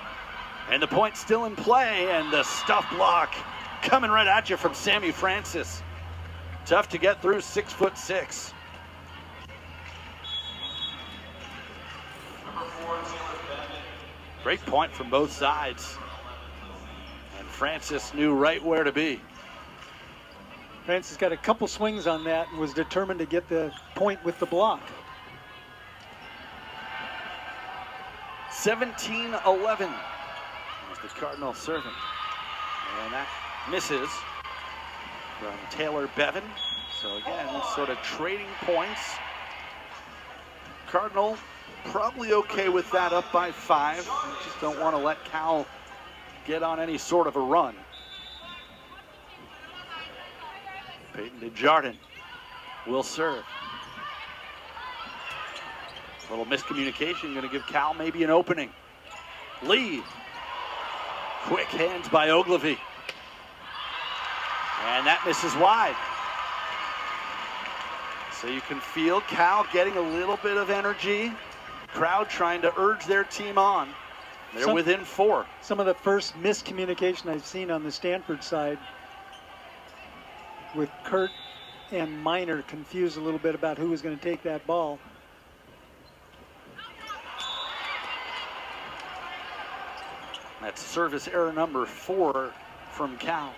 And the point's still in play. And the stuff block coming right at you from Sammy Francis. Tough to get through, 6'6". Great point from both sides. And Francis knew right where to be. Francis got a couple swings on that and was determined to get the point with the block. 17-11 as the Cardinal serving. And that misses from Taylor Bevan. So again, sort of trading points. Cardinal probably okay with that, up by 5. We just don't want to let Cal get on any sort of a run. Peyton Desjardins will serve. A little miscommunication going to give Cal maybe an opening. Lee. Quick hands by Ogilvy. And that misses wide. So you can feel Cal getting a little bit of energy. Crowd trying to urge their team on. They're within 4. Some of the first miscommunication I've seen on the Stanford side, with Kurt and Miner confused a little bit about who was going to take that ball. That's service error number 4 from Cal.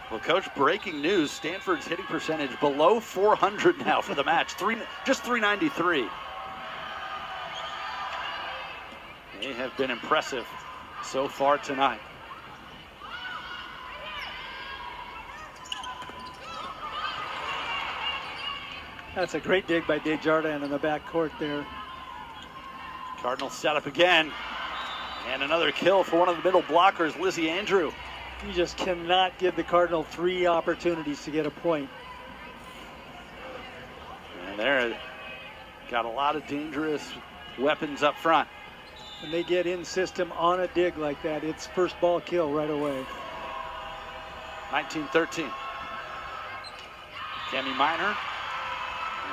Well, Coach, breaking news, Stanford's hitting percentage below 400 now for the match. Just 393. They have been impressive so far tonight. That's a great dig by Desjardins in the backcourt there. Cardinals set up again. And another kill for one of the middle blockers, Lizzie Andrew. You just cannot give the Cardinal 3 opportunities to get a point. And they're got a lot of dangerous weapons up front. When they get in system on a dig like that, it's first ball kill right away. 19-13. Cami Miner.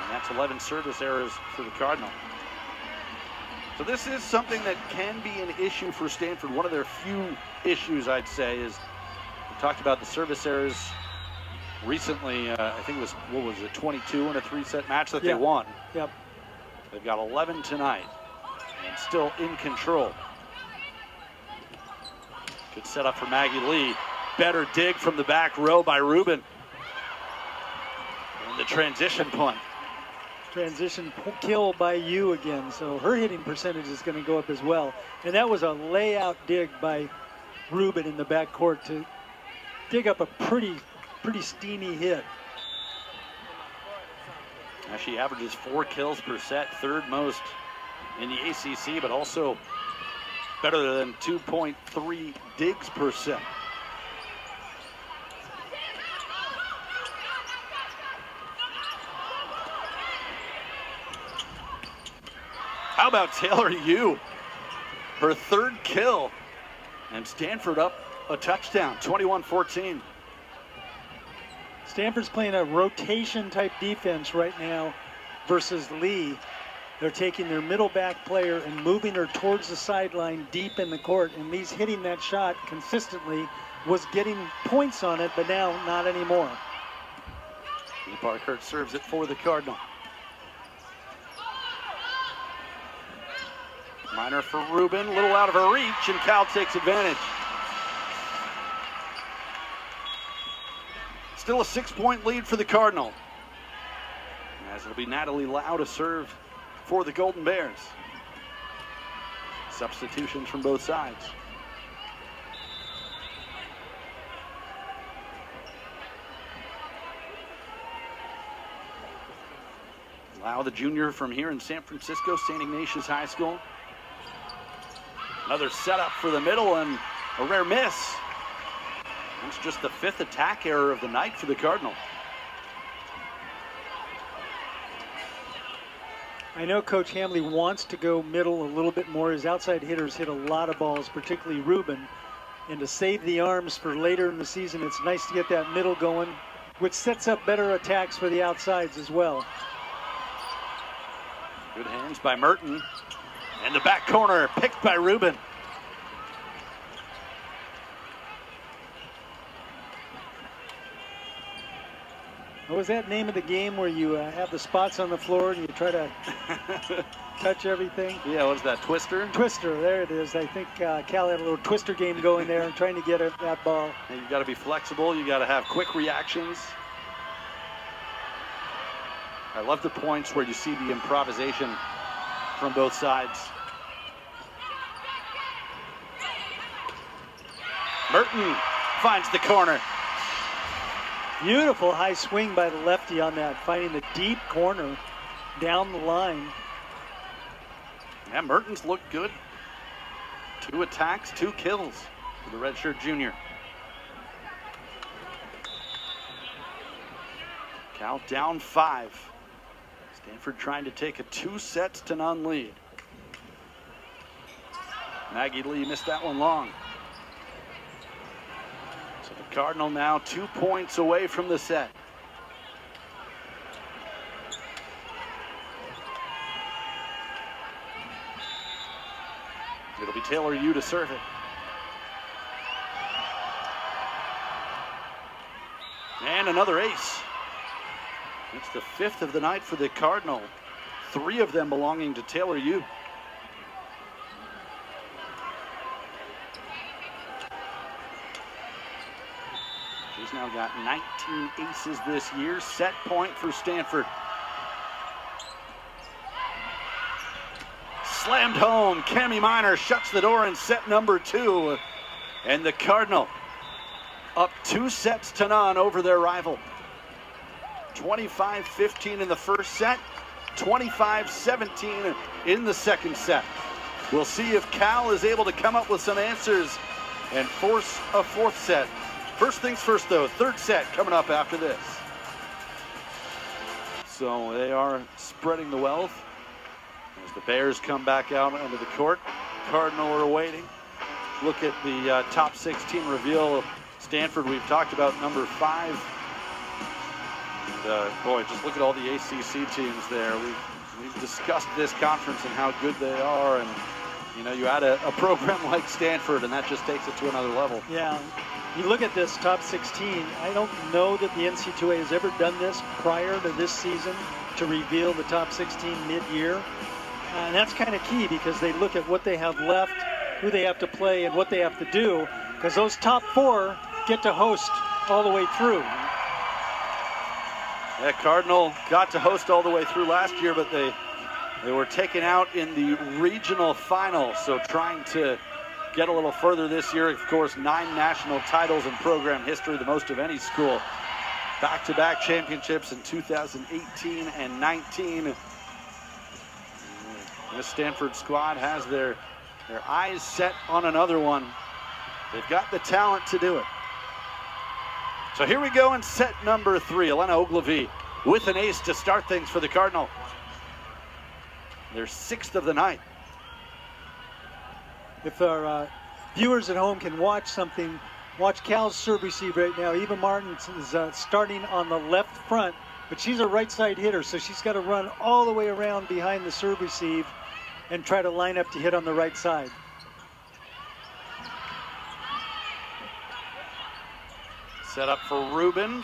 And that's 11 service errors for the Cardinal. So this is something that can be an issue for Stanford. One of their few issues, I'd say, is we talked about the service errors recently. I think it was, 22 in a 3-set match that they won. Yep. They've got 11 tonight and still in control. Good setup for Maggie Lee. Better dig from the back row by Rubin. And the transition point. Transition kill by you again, so her hitting percentage is going to go up as well. And that was a layout dig by Rubin in the backcourt to dig up a pretty steamy hit. Now she averages 4 kills per set, 3rd most in the ACC, but also better than 2.3 digs per set. How about Taylor Yu? Her 3rd kill, and Stanford up a touchdown, 21-14. Stanford's playing a rotation type defense right now versus Lee. They're taking their middle back player and moving her towards the sideline deep in the court, and Lee's hitting that shot consistently, was getting points on it, but now not anymore. Lee Parkhurst serves it for the Cardinal. Miner for Rubin, a little out of her reach, and Cal takes advantage. Still a 6-point lead for the Cardinal, as it'll be Natalie Lau to serve for the Golden Bears. Substitutions from both sides. Lau, the junior from here in San Francisco, St. Ignatius High School. Another setup for the middle and a rare miss. It's just the 5th attack error of the night for the Cardinal. I know Coach Hamley wants to go middle a little bit more. His outside hitters hit a lot of balls, particularly Ruben. And to save the arms for later in the season, it's nice to get that middle going, which sets up better attacks for the outsides as well. Good hands by Merton. And the back corner picked by Ruben. What was that name of the game where you have the spots on the floor and you try to touch everything? Yeah, what is that, Twister? Twister, there it is. I think Cal had a little Twister game going there and trying to get at that ball. And you got to be flexible. You got to have quick reactions. I love the points where you see the improvisation from both sides. Merton finds the corner. Beautiful high swing by the lefty on that, finding the deep corner down the line. Yeah, Merton's looked good. 2 attacks, 2 kills for the redshirt junior. Cal down 5. Stanford trying to take a 2-0 lead. Maggie Lee missed that one long. So the Cardinal now 2 points away from the set. It'll be Taylor Yu to serve it. And another ace. It's the 5th of the night for the Cardinal. 3 of them belonging to Taylor Yu. She's now got 19 aces this year. Set point for Stanford. Slammed home. Cami Minor shuts the door in set number 2. And the Cardinal up 2-0 over their rival. 25-15 in the first set. 25-17 in the second set. We'll see if Cal is able to come up with some answers and force a 4th set. First things first, though, 3rd set coming up after this. So they are spreading the wealth as the Bears come back out onto the court. Cardinal are waiting. Look at the top 16 reveal. Stanford, we've talked about number 5. And, boy, just look at all the ACC teams there. We've discussed this conference and how good they are. And, you know, you add a program like Stanford, and that just takes it to another level. Yeah. You look at this top 16, I don't know that the NC2A has ever done this prior to this season to reveal the top 16 mid-year. And that's kind of key because they look at what they have left, who they have to play, and what they have to do, because those top 4 get to host all the way through. Yeah, Cardinal got to host all the way through last year, but they were taken out in the regional final, so trying to get a little further this year. Of course, 9 national titles in program history, the most of any school. Back-to-back championships in 2018 and 19. This Stanford squad has their eyes set on another one. They've got the talent to do it. So here we go in set number 3. Elena Ogilvie with an ace to start things for the Cardinal. Their 6th of the night. If our viewers at home can watch something, watch Cal's serve receive right now. Eva Martin is starting on the left front, but she's a right side hitter, so she's got to run all the way around behind the serve receive and try to line up to hit on the right side. Set up for Ruben,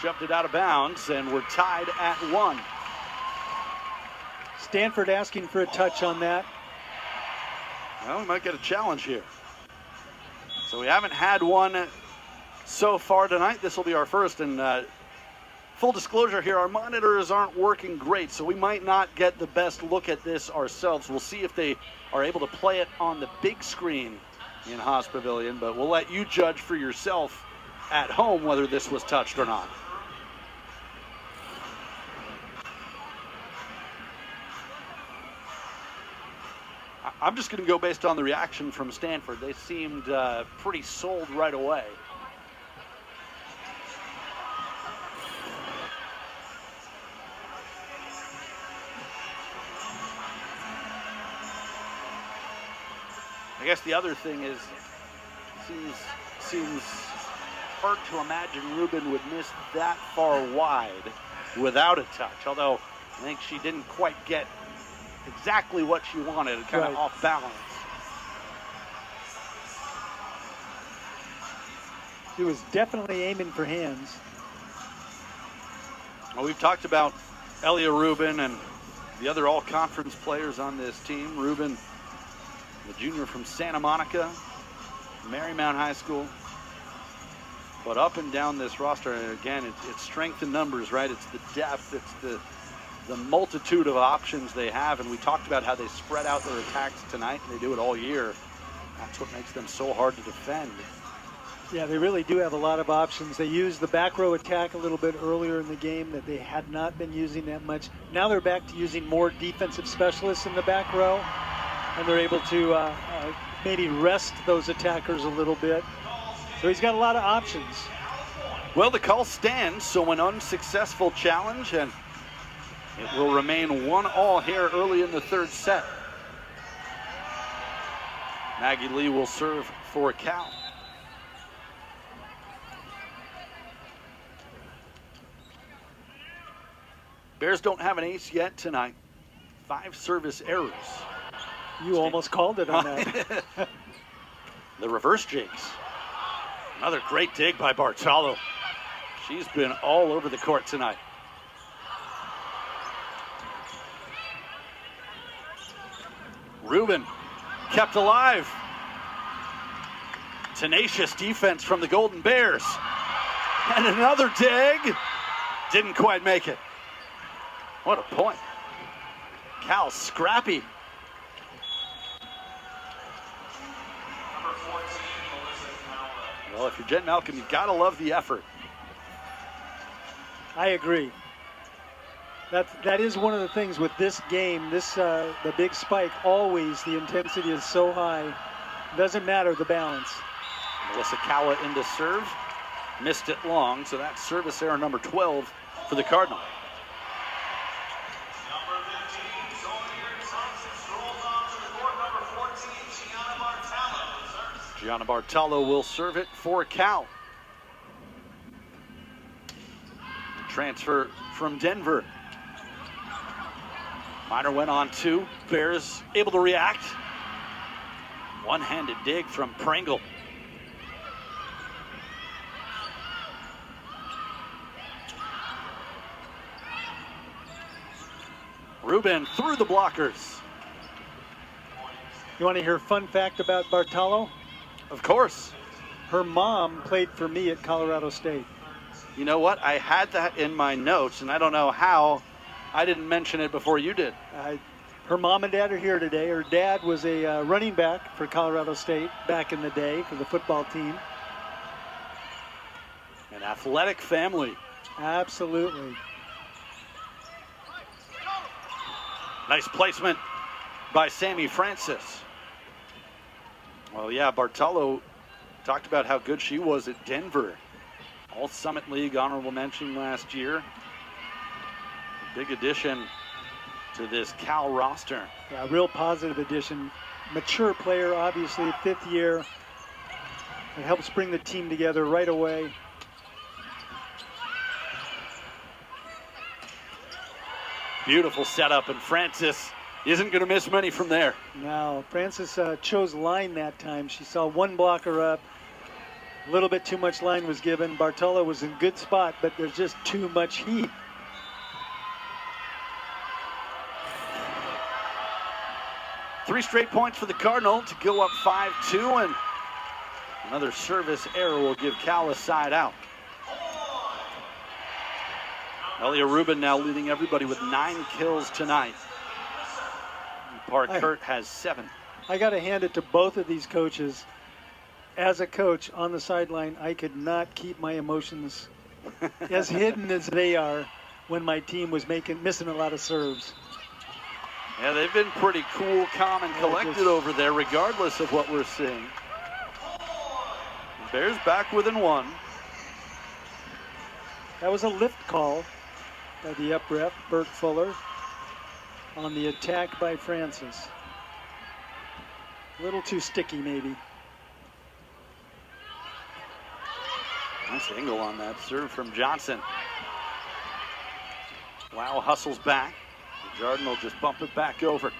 shoved it out of bounds, and we're tied at 1. Stanford asking for a touch on that. Well, we might get a challenge here. So we haven't had one so far tonight. This will be our first. And full disclosure here, our monitors aren't working great, so we might not get the best look at this ourselves. We'll see if they are able to play it on the big screen in Haas Pavilion, but we'll let you judge for yourself at home whether this was touched or not. I'm just going to go based on the reaction from Stanford. They seemed pretty sold right away. I guess the other thing is, seems hard to imagine Rubin would miss that far wide without a touch, although I think she didn't quite get exactly what she wanted, kind of off balance. He was definitely aiming for hands. Well, we've talked about Elia Rubin and the other all-conference players on this team. Rubin, the junior from Santa Monica, Marymount High School. But up and down this roster, again, it's strength in numbers, right? It's the depth, it's the multitude of options they have. And we talked about how they spread out their attacks tonight, and they do it all year. That's what makes them so hard to defend. Yeah, they really do have a lot of options. They used the back row attack a little bit earlier in the game that they had not been using that much. Now they're back to using more defensive specialists in the back row, and they're able to maybe rest those attackers a little bit. So he's got a lot of options. Well, the call stands, so an unsuccessful challenge, and it will remain 1-1 here early in the third set. Maggie Lee will serve for Cal. Bears don't have an ace yet tonight. 5 service errors. You almost called it on that. The reverse jigs. Another great dig by Bartolo. She's been all over the court tonight. Rubin kept alive. Tenacious defense from the Golden Bears. And another dig. Didn't quite make it. What a point. Cal scrappy. Well, if you're Jen Malcolm, you've got to love the effort. I agree. That is one of the things with this game. The big spike, always the intensity is so high. Doesn't matter the balance. Melissa Kawa into serve. Missed it long, so that's service error number 12 for the Cardinal. Gianna Bartolo will serve it for Cal. Transfer from Denver. Miner went on 2. Bears able to react. One-handed dig from Pringle. Rubin through the blockers. You want to hear a fun fact about Bartolo? Of course. Her mom played for me at Colorado State. You know what? I had that in my notes, and I don't know how I didn't mention it before you did. Her mom and dad are here today. Her dad was a running back for Colorado State back in the day for the football team. An athletic family. Absolutely. Nice placement by Sammy Francis. Well, yeah, Bartolo talked about how good she was at Denver. All Summit League honorable mention last year. Big addition to this Cal roster. Yeah, real positive addition. Mature player, obviously, 5th year. It helps bring the team together right away. Beautiful setup, and Francis isn't going to miss many from there. Now, Francis chose line that time. She saw one blocker up. A little bit too much line was given. Bartolo was in good spot, but there's just too much heat. Three straight points for the Cardinal to go up 5-2, and another service error will give Cal a side out. Elia Rubin now leading everybody with 9 kills tonight. Park Kurt has 7. I got to hand it to both of these coaches. As a coach on the sideline, I could not keep my emotions as hidden as they are when my team was missing a lot of serves. Yeah, they've been pretty cool, calm, and collected over there, regardless of what we're seeing. The Bears back within one. That was a lift call by the up ref, Bert Fuller, on the attack by Francis. A little too sticky, maybe. Nice angle on that serve from Johnson. Wow, hustles back. Jordan will just bump it back over.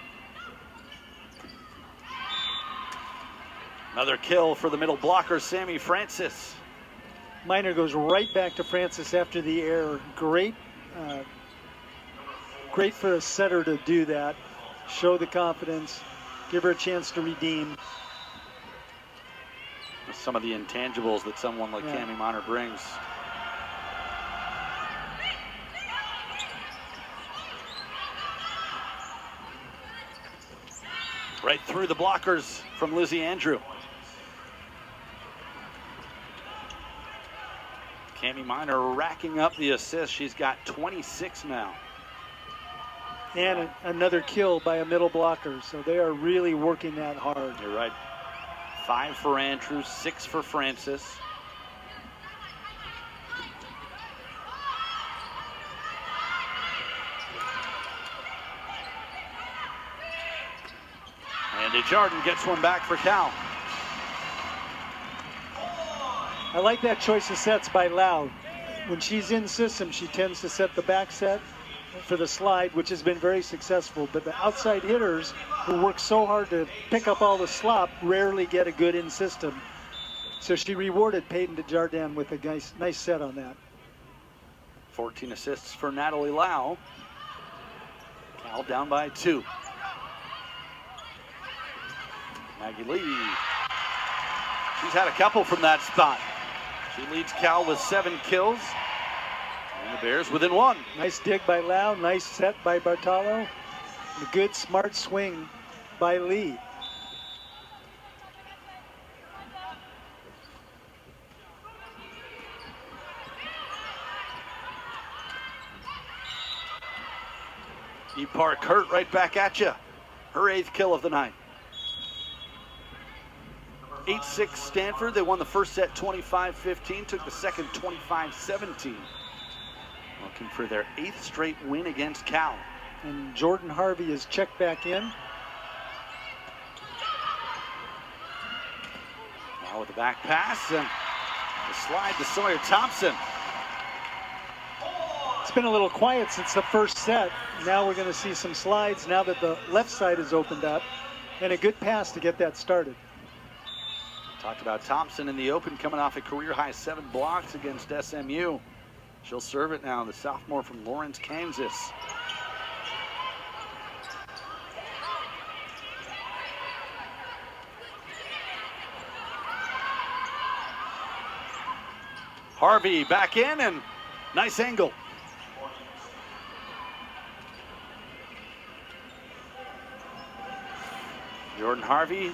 Another kill for the middle blocker, Sammy Francis. Miner goes right back to Francis after the error. Great, great for a setter to do that. Show the confidence, give her a chance to redeem. Some of the intangibles that someone like Cami Miner brings. Right through the blockers from Lizzie Andrew. Cami Miner racking up the assists. She's got 26 now. And another kill by a middle blocker. So they are really working that hard. You're right. 5 for Andrews, 6 for Francis. And Desjardins gets one back for Cal. I like that choice of sets by Loud. When she's in system, she tends to set the back set for the slide, which has been very successful. But the outside hitters who work so hard to pick up all the slop rarely get a good in system. So she rewarded Peyton Desjardins with a nice set on that. 14 assists for Natalie Lau. Cal down by 2. Maggie Lee. She's had a couple from that spot. She leads Cal with 7 kills. And the Bears within 1. Nice dig by Lau, nice set by Bartolo. A good, smart swing by Lee. E. Park hurt right back at you. Her 8th kill of the night. 8-6 Stanford. They won the first set 25-15, took the second 25-17. Looking for their 8th straight win against Cal. And Jordan Harvey is checked back in. Now with the back pass and the slide to Sawyer Thompson. It's been a little quiet since the first set. Now we're going to see some slides now that the left side is opened up. And a good pass to get that started. Talked about Thompson in the open, coming off a career-high 7 blocks against SMU. She'll serve it now, the sophomore from Lawrence, Kansas. Harvey back in, and nice angle. Jordan Harvey,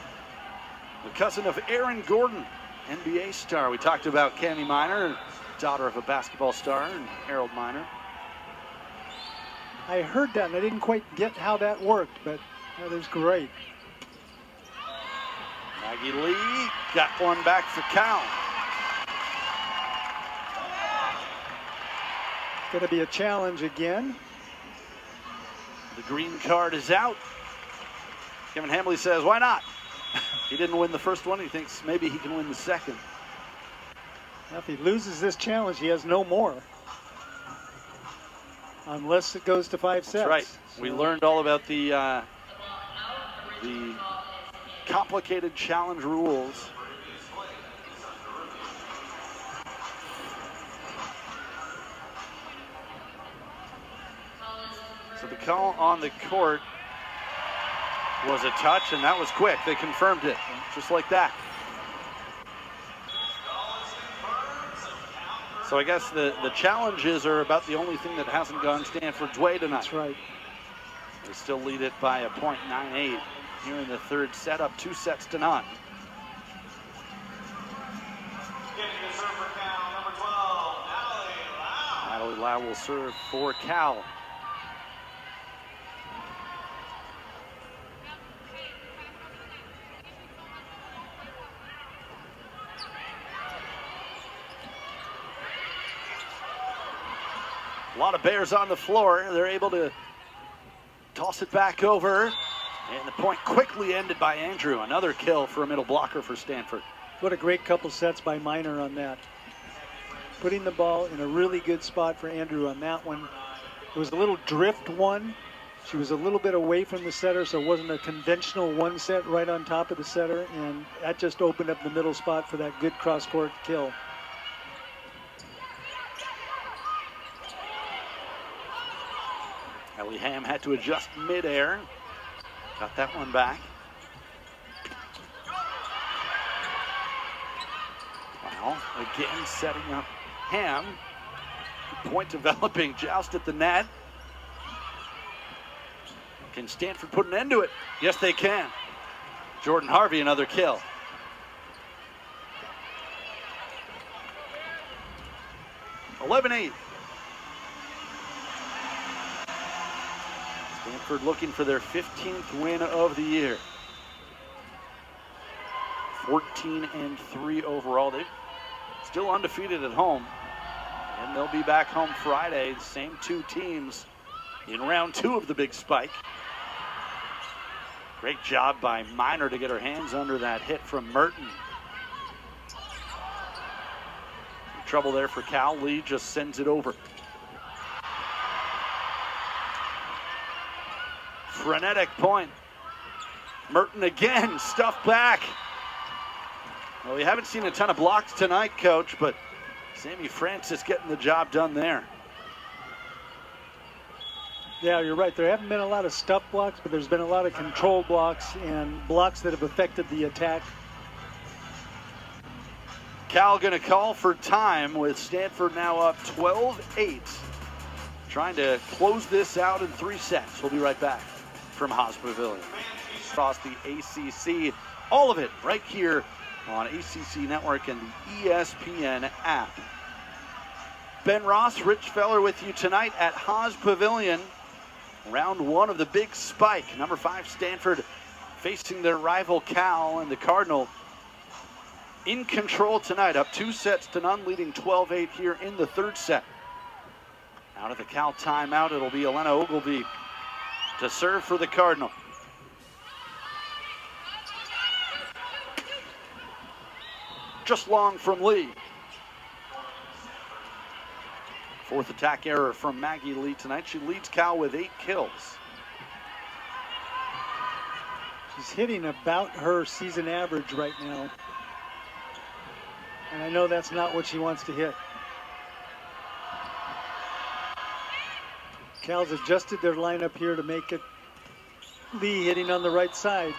the cousin of Aaron Gordon, NBA star. We talked about Cami Miner, daughter of a basketball star, and Harold Miner. I heard that, and I didn't quite get how that worked, but that is great. Maggie Lee got one back for Cal. Going to be a challenge again. The green card is out. Kevin Hamley says, why not? He didn't win the first one. He thinks maybe he can win the second. Now, if he loses this challenge, he has no more. Unless it goes to 5 sets. That's right. So we learned all about the complicated challenge rules. So the call on the court was a touch, and that was quick. They confirmed it, just like that. So I guess the challenges are about the only thing that hasn't gone Stanford's way tonight. That's right. They still lead it by a .98 here in the third set, up 2 sets to none. Natalie Lau will serve for Cal. A lot of Bears on the floor. They're able to toss it back over. And the point quickly ended by Andrew. Another kill for a middle blocker for Stanford. What a great couple sets by Minor on that. Putting the ball in a really good spot for Andrew on that one. It was a little drift one. She was a little bit away from the setter, so it wasn't a conventional one set right on top of the setter, and that just opened up the middle spot for that good cross-court kill. Ellie Ham had to adjust midair. Got that one back. Wow, again setting up Ham. Good point developing, joust at the net. Can Stanford put an end to it? Yes, they can. Jordan Harvey, another kill. (11-8). Stanford looking for their 15th win of the year. 14-3 overall. They're still undefeated at home. And they'll be back home Friday. Same two teams in round 2 of the Big Spike. Great job by Minor to get her hands under that hit from Merton. Some trouble there for Cal. Lee just sends it over. Frenetic point. Merton again, stuffed back. Well, we haven't seen a ton of blocks tonight, Coach, but Sammy Francis getting the job done there. Yeah, you're right. There haven't been a lot of stuff blocks, but there's been a lot of control blocks and blocks that have affected the attack. Cal going to call for time with Stanford now up 12-8. Trying to close this out in 3 sets. We'll be right back from Haas Pavilion. Across the ACC, all of it right here on ACC Network and the ESPN app. Ben Ross, Rich Feller with you tonight at Haas Pavilion. Round 1 of the Big Spike. Number 5 Stanford facing their rival Cal, and the Cardinal in control tonight, up 2-0, leading 12-8 here in the 3rd set. Out of the Cal timeout, it'll be Elena Ogilvie to serve for the Cardinal. Just long from Lee. 4th attack error from Maggie Lee tonight. She leads Cal with 8 kills. She's hitting about her season average right now. And I know that's not what she wants to hit. Cal's adjusted their lineup here to make it Lee hitting on the right side.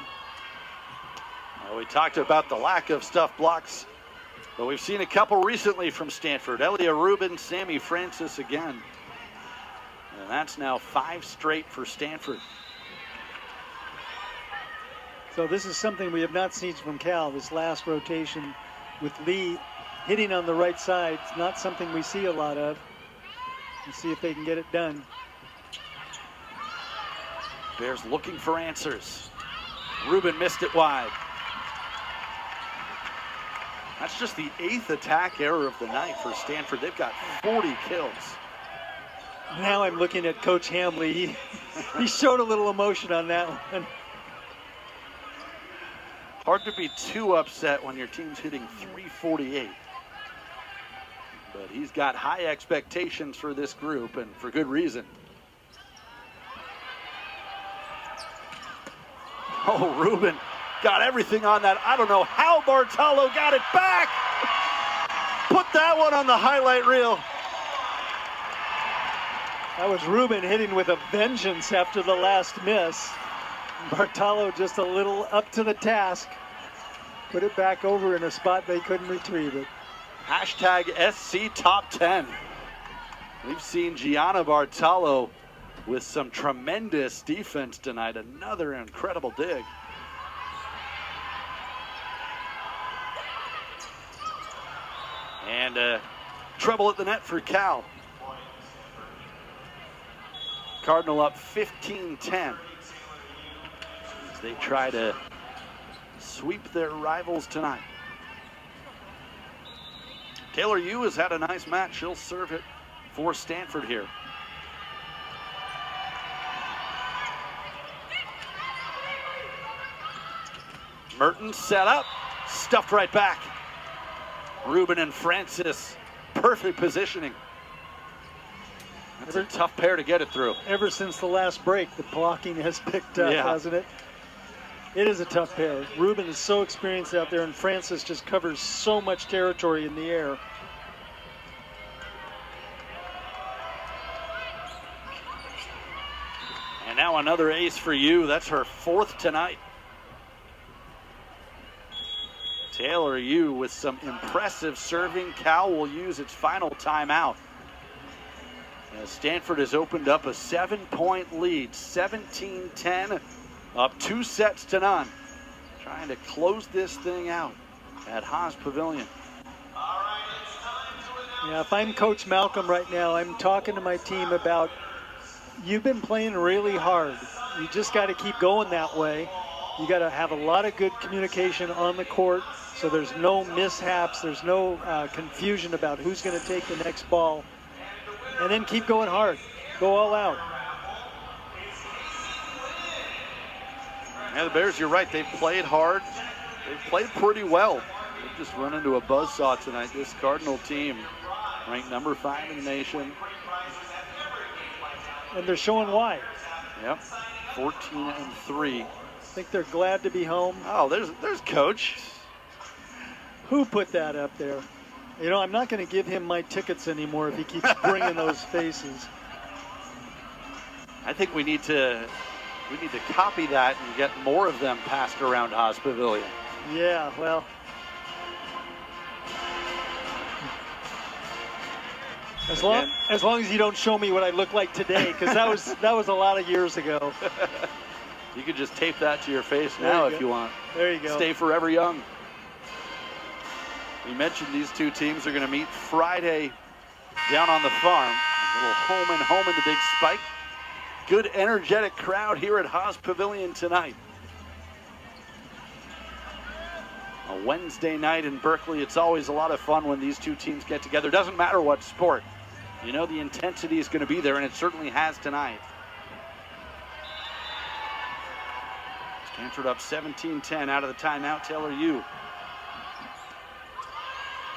Well, we talked about the lack of stuff blocks, but we've seen a couple recently from Stanford. Elia Rubin, Sammy Francis again. And that's now 5 straight for Stanford. So this is something we have not seen from Cal, this last rotation with Lee hitting on the right side. It's not something we see a lot of. Let's see if they can get it done. Bears looking for answers. Rubin missed it wide. That's just the 8th attack error of the night for Stanford. They've got 40 kills. Now I'm looking at Coach Hamley. He showed a little emotion on that one. Hard to be too upset when your team's hitting 348. But he's got high expectations for this group, and for good reason. Oh, Rubin got everything on that. I don't know how Bartolo got it back. Put that one on the highlight reel. That was Rubin hitting with a vengeance after the last miss. Bartolo just a little up to the task. Put it back over in a spot they couldn't retrieve it. Hashtag SC Top 10. We've seen Gianna Bartolo with some tremendous defense tonight. Another incredible dig. And trouble at the net for Cal. Cardinal up 15-10. As they try to sweep their rivals tonight. Taylor Yu has had a nice match. She'll serve it for Stanford here. Mertens set up, stuffed right back. Ruben and Francis, perfect positioning. That's a tough pair to get it through. Ever since the last break, the blocking has picked up, hasn't it? It is a tough pair. Ruben is so experienced out there, and Francis just covers so much territory in the air. And now another ace for you. That's her 4th tonight. Taylor Yu with some impressive serving. Cal will use its final timeout. As Stanford has opened up a 7-point lead, 17-10, up 2 sets to none. Trying to close this thing out at Haas Pavilion. Yeah, if I'm Coach Malcolm right now, I'm talking to my team about, you've been playing really hard. You just got to keep going that way. You got to have a lot of good communication on the court, so there's no mishaps, there's no confusion about who's going to take the next ball. And then keep going hard. Go all out. Yeah, the Bears, you're right. They've played hard. They've played pretty well. They've just run into a buzzsaw tonight. This Cardinal team, ranked number 5 in the nation. And they're showing why. Yep, 14-3. I think they're glad to be home. Oh, there's Coach. Who put that up there? You know, I'm not going to give him my tickets anymore if he keeps bringing those faces. I think we need to copy that and get more of them passed around Haas Pavilion. Yeah, well. As long as you don't show me what I look like today, because that was a lot of years ago. You could just tape that to your face now if you want. There you go. Stay forever young. We mentioned these two teams are going to meet Friday down on the farm. A little home and home in the Big Spike. Good energetic crowd here at Haas Pavilion tonight. A Wednesday night in Berkeley. It's always a lot of fun when these two teams get together. Doesn't matter what sport. You know the intensity is going to be there, and it certainly has tonight. Stanford up 17-10 out of the timeout. Taylor Yu.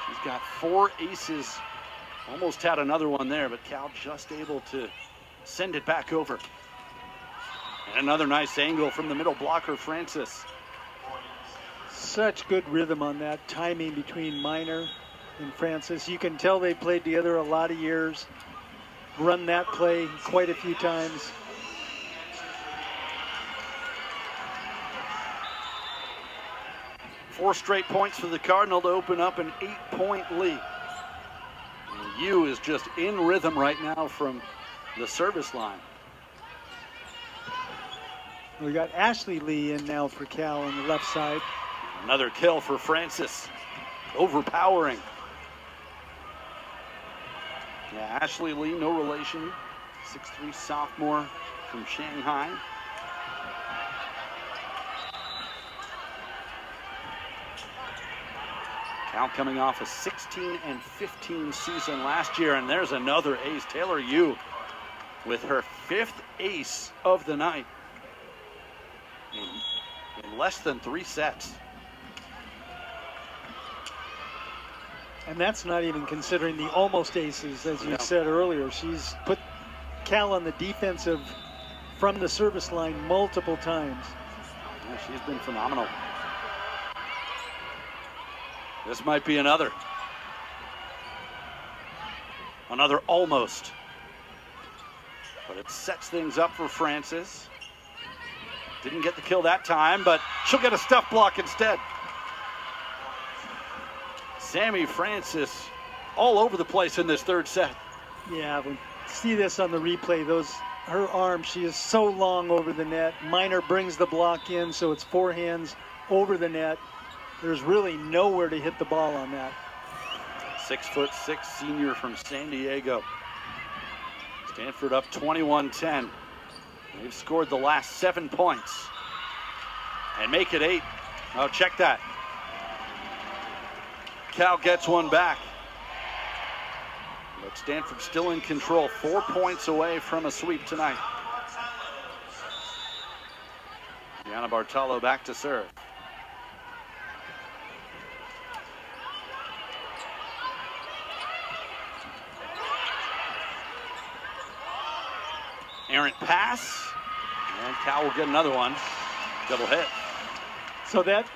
She's got 4 aces. Almost had another one there, but Cal just able to send it back over. And another nice angle from the middle blocker, Francis. Such good rhythm on that timing between Minor and Francis. You can tell they played together a lot of years. Run that play quite a few times. Four straight points for the Cardinal to open up an 8-point lead. And Yu is just in rhythm right now from the service line. We got Ashley Lee in now for Cal on the left side. Another kill for Francis. Overpowering. Yeah, Ashley Lee, no relation. 6'3" sophomore from Shanghai. Cal coming off a 16-15 season last year, and there's another ace. Taylor Yu with her 5th ace of the night in less than 3 sets. And that's not even considering the almost aces, as you said earlier. She's put Cal on the defensive from the service line multiple times. Yeah, she's been phenomenal. This might be another almost. But it sets things up for Francis. Didn't get the kill that time, but she'll get a stuff block instead. Sammy Francis all over the place in this 3rd set. Yeah, we see this on the replay. Her arm, she is so long over the net. Minor brings the block in, so it's forehands over the net. There's really nowhere to hit the ball on that. 6'6" senior from San Diego. Stanford up 21-10. They've scored the last 7 points and make it 8. Oh, check that. Cal gets one back. But Stanford still in control. 4 points away from a sweep tonight. Gianna Bartolo back to serve. Errant pass, and Cal will get another one. Double hit. So that,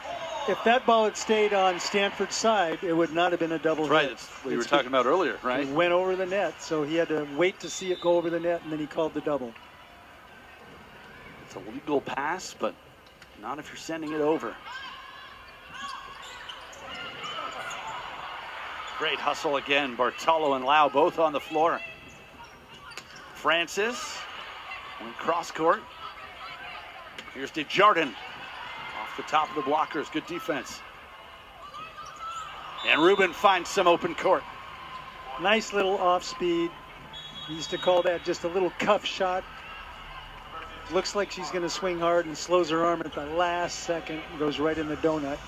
if that ball had stayed on Stanford's side, it would not have been a double That's right. hit. It's what we were talking about earlier, right? It went over the net, so he had to wait to see it go over the net, and then he called the double. It's a legal pass, but not if you're sending it over. Great hustle again. Bartolo and Lau both on the floor. Francis on cross court. Here's Desjardins off the top of the blockers. Good defense. And Rubin finds some open court. Nice little off speed. We used to call that just a little cuff shot. Looks like she's going to swing hard and slows her arm at the last second and goes right in the donut.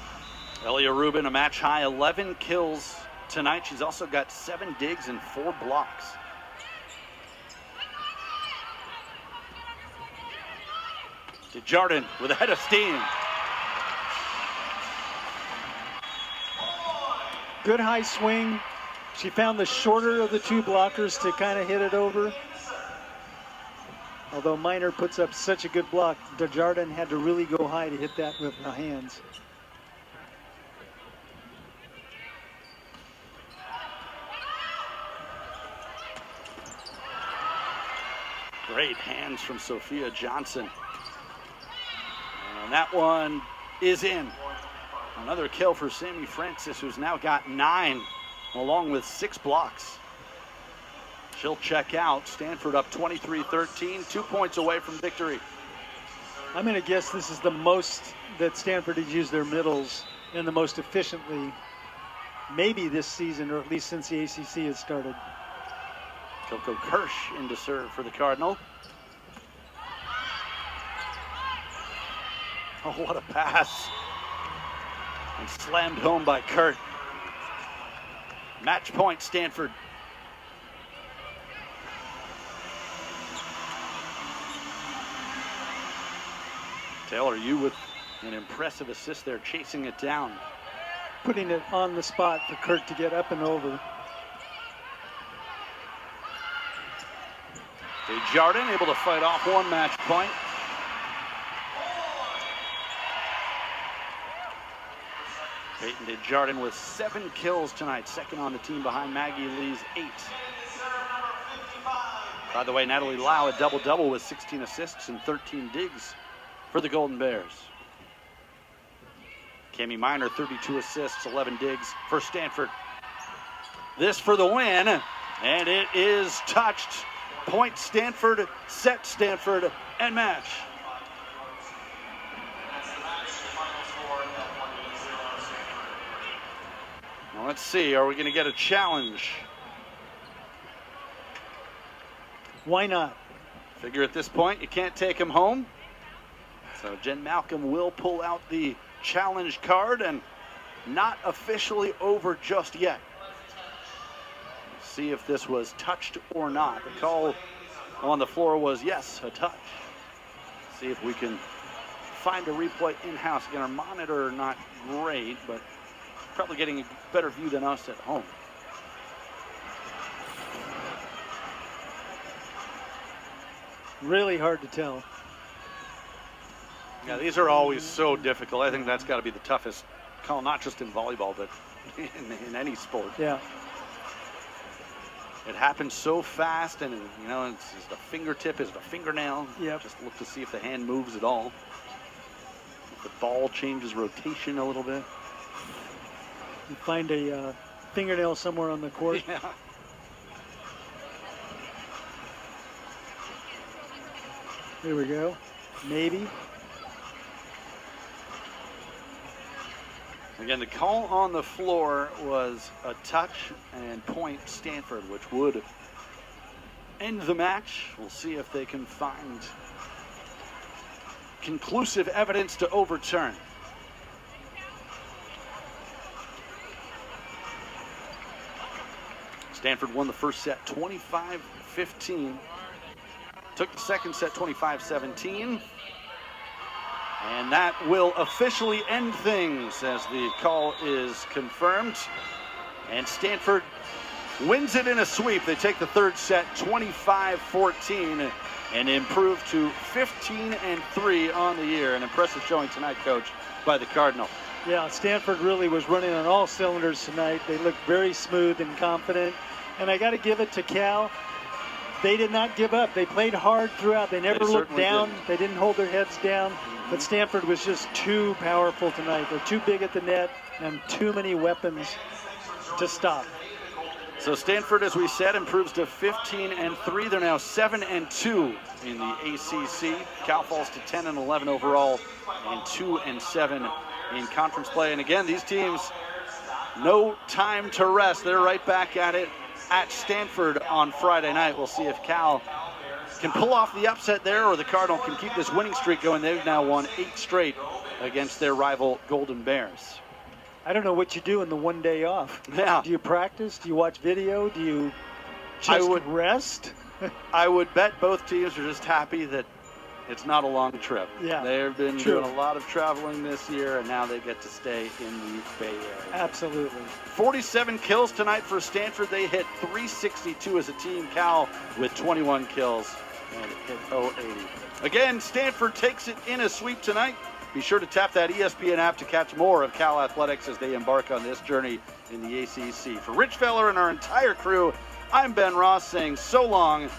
Elia Rubin, a match high 11 kills tonight. She's also got 7 digs and 4 blocks. Desjardins with a head of steam. Good high swing. She found the shorter of the 2 blockers to kind of hit it over. Although Miner puts up such a good block, Desjardins had to really go high to hit that with the hands. Great hands from Sophia Johnson. And that one is in. Another kill for Sammy Francis, who's now got 9, along with 6 blocks. She'll check out. Stanford up 23-13, 2 points away from victory. I'm going to guess this is the most that Stanford has used their middles and the most efficiently, maybe this season, or at least since the ACC has started. Coco Kirsch in to serve for the Cardinal. Oh, what a pass. And slammed home by Kurt. Match point, Stanford. Taylor, you with an impressive assist there, chasing it down. Putting it on the spot for Kurt to get up and over. Desjardins able to fight off 1 match point. Peyton Desjardins with 7 kills tonight, second on the team behind Maggie Lee's 8. By the way, Natalie Lau a double-double with 16 assists and 13 digs for the Golden Bears. Cami Miner, 32 assists, 11 digs for Stanford. This for the win, and it is touched. Point Stanford, set Stanford, and match. Now let's see, are we going to get a challenge? Why not? Figure at this point you can't take him home. So Jen Malcolm will pull out the challenge card, and not officially over just yet. See if this was touched or not. The call on the floor was yes, a touch. See if we can find a replay in-house. Again, our monitor not great, but probably getting a better view than us at home. Really hard to tell. Yeah, these are always so difficult. I think that's got to be the toughest call, not just in volleyball, but in any sport. Yeah. It happens so fast, and you know, it's just a fingertip is a fingernail. Yep. Just look to see if the hand moves at all. If the ball changes rotation a little bit. You find a fingernail somewhere on the court. Yeah. Here we go. Maybe. Again, the call on the floor was a touch and point Stanford, which would end the match. We'll see if they can find conclusive evidence to overturn. Stanford won the first set 25-15. Took the second set 25-17. And that will officially end things as the call is confirmed. And Stanford wins it in a sweep. They take the third set 25-14. and improved to 15-3 on the year. An impressive showing tonight, Coach, by the Cardinal. Yeah, Stanford really was running on all cylinders tonight. They looked very smooth and confident. And I got to give it to Cal. They did not give up. They played hard throughout. They never looked down. They didn't hold their heads down. But Stanford was just too powerful tonight. They're too big at the net and too many weapons to stop. So Stanford, as we said, improves to 15-3. They're now 7-2 in the ACC. Cal falls to 10-11 overall and 2-7 in conference play. And again, these teams, no time to rest. They're right back at it at Stanford on Friday night. We'll see if Cal can pull off the upset there or the Cardinal can keep this winning streak going. They've now won 8 straight against their rival Golden Bears. I don't know what you do in the one day off. Yeah. Do you practice? Do you watch video? Do you just rest? I would bet both teams are just happy that it's not a long trip. Yeah, they've been doing a lot of traveling this year, and now they get to stay in the Bay Area. Absolutely. 47 kills tonight for Stanford. They hit 362 as a team. Cal with 21 kills and hit 080. Again, Stanford takes it in a sweep tonight. Be sure to tap that ESPN app to catch more of Cal Athletics as they embark on this journey in the ACC. For Rich Feller and our entire crew, I'm Ben Ross saying so long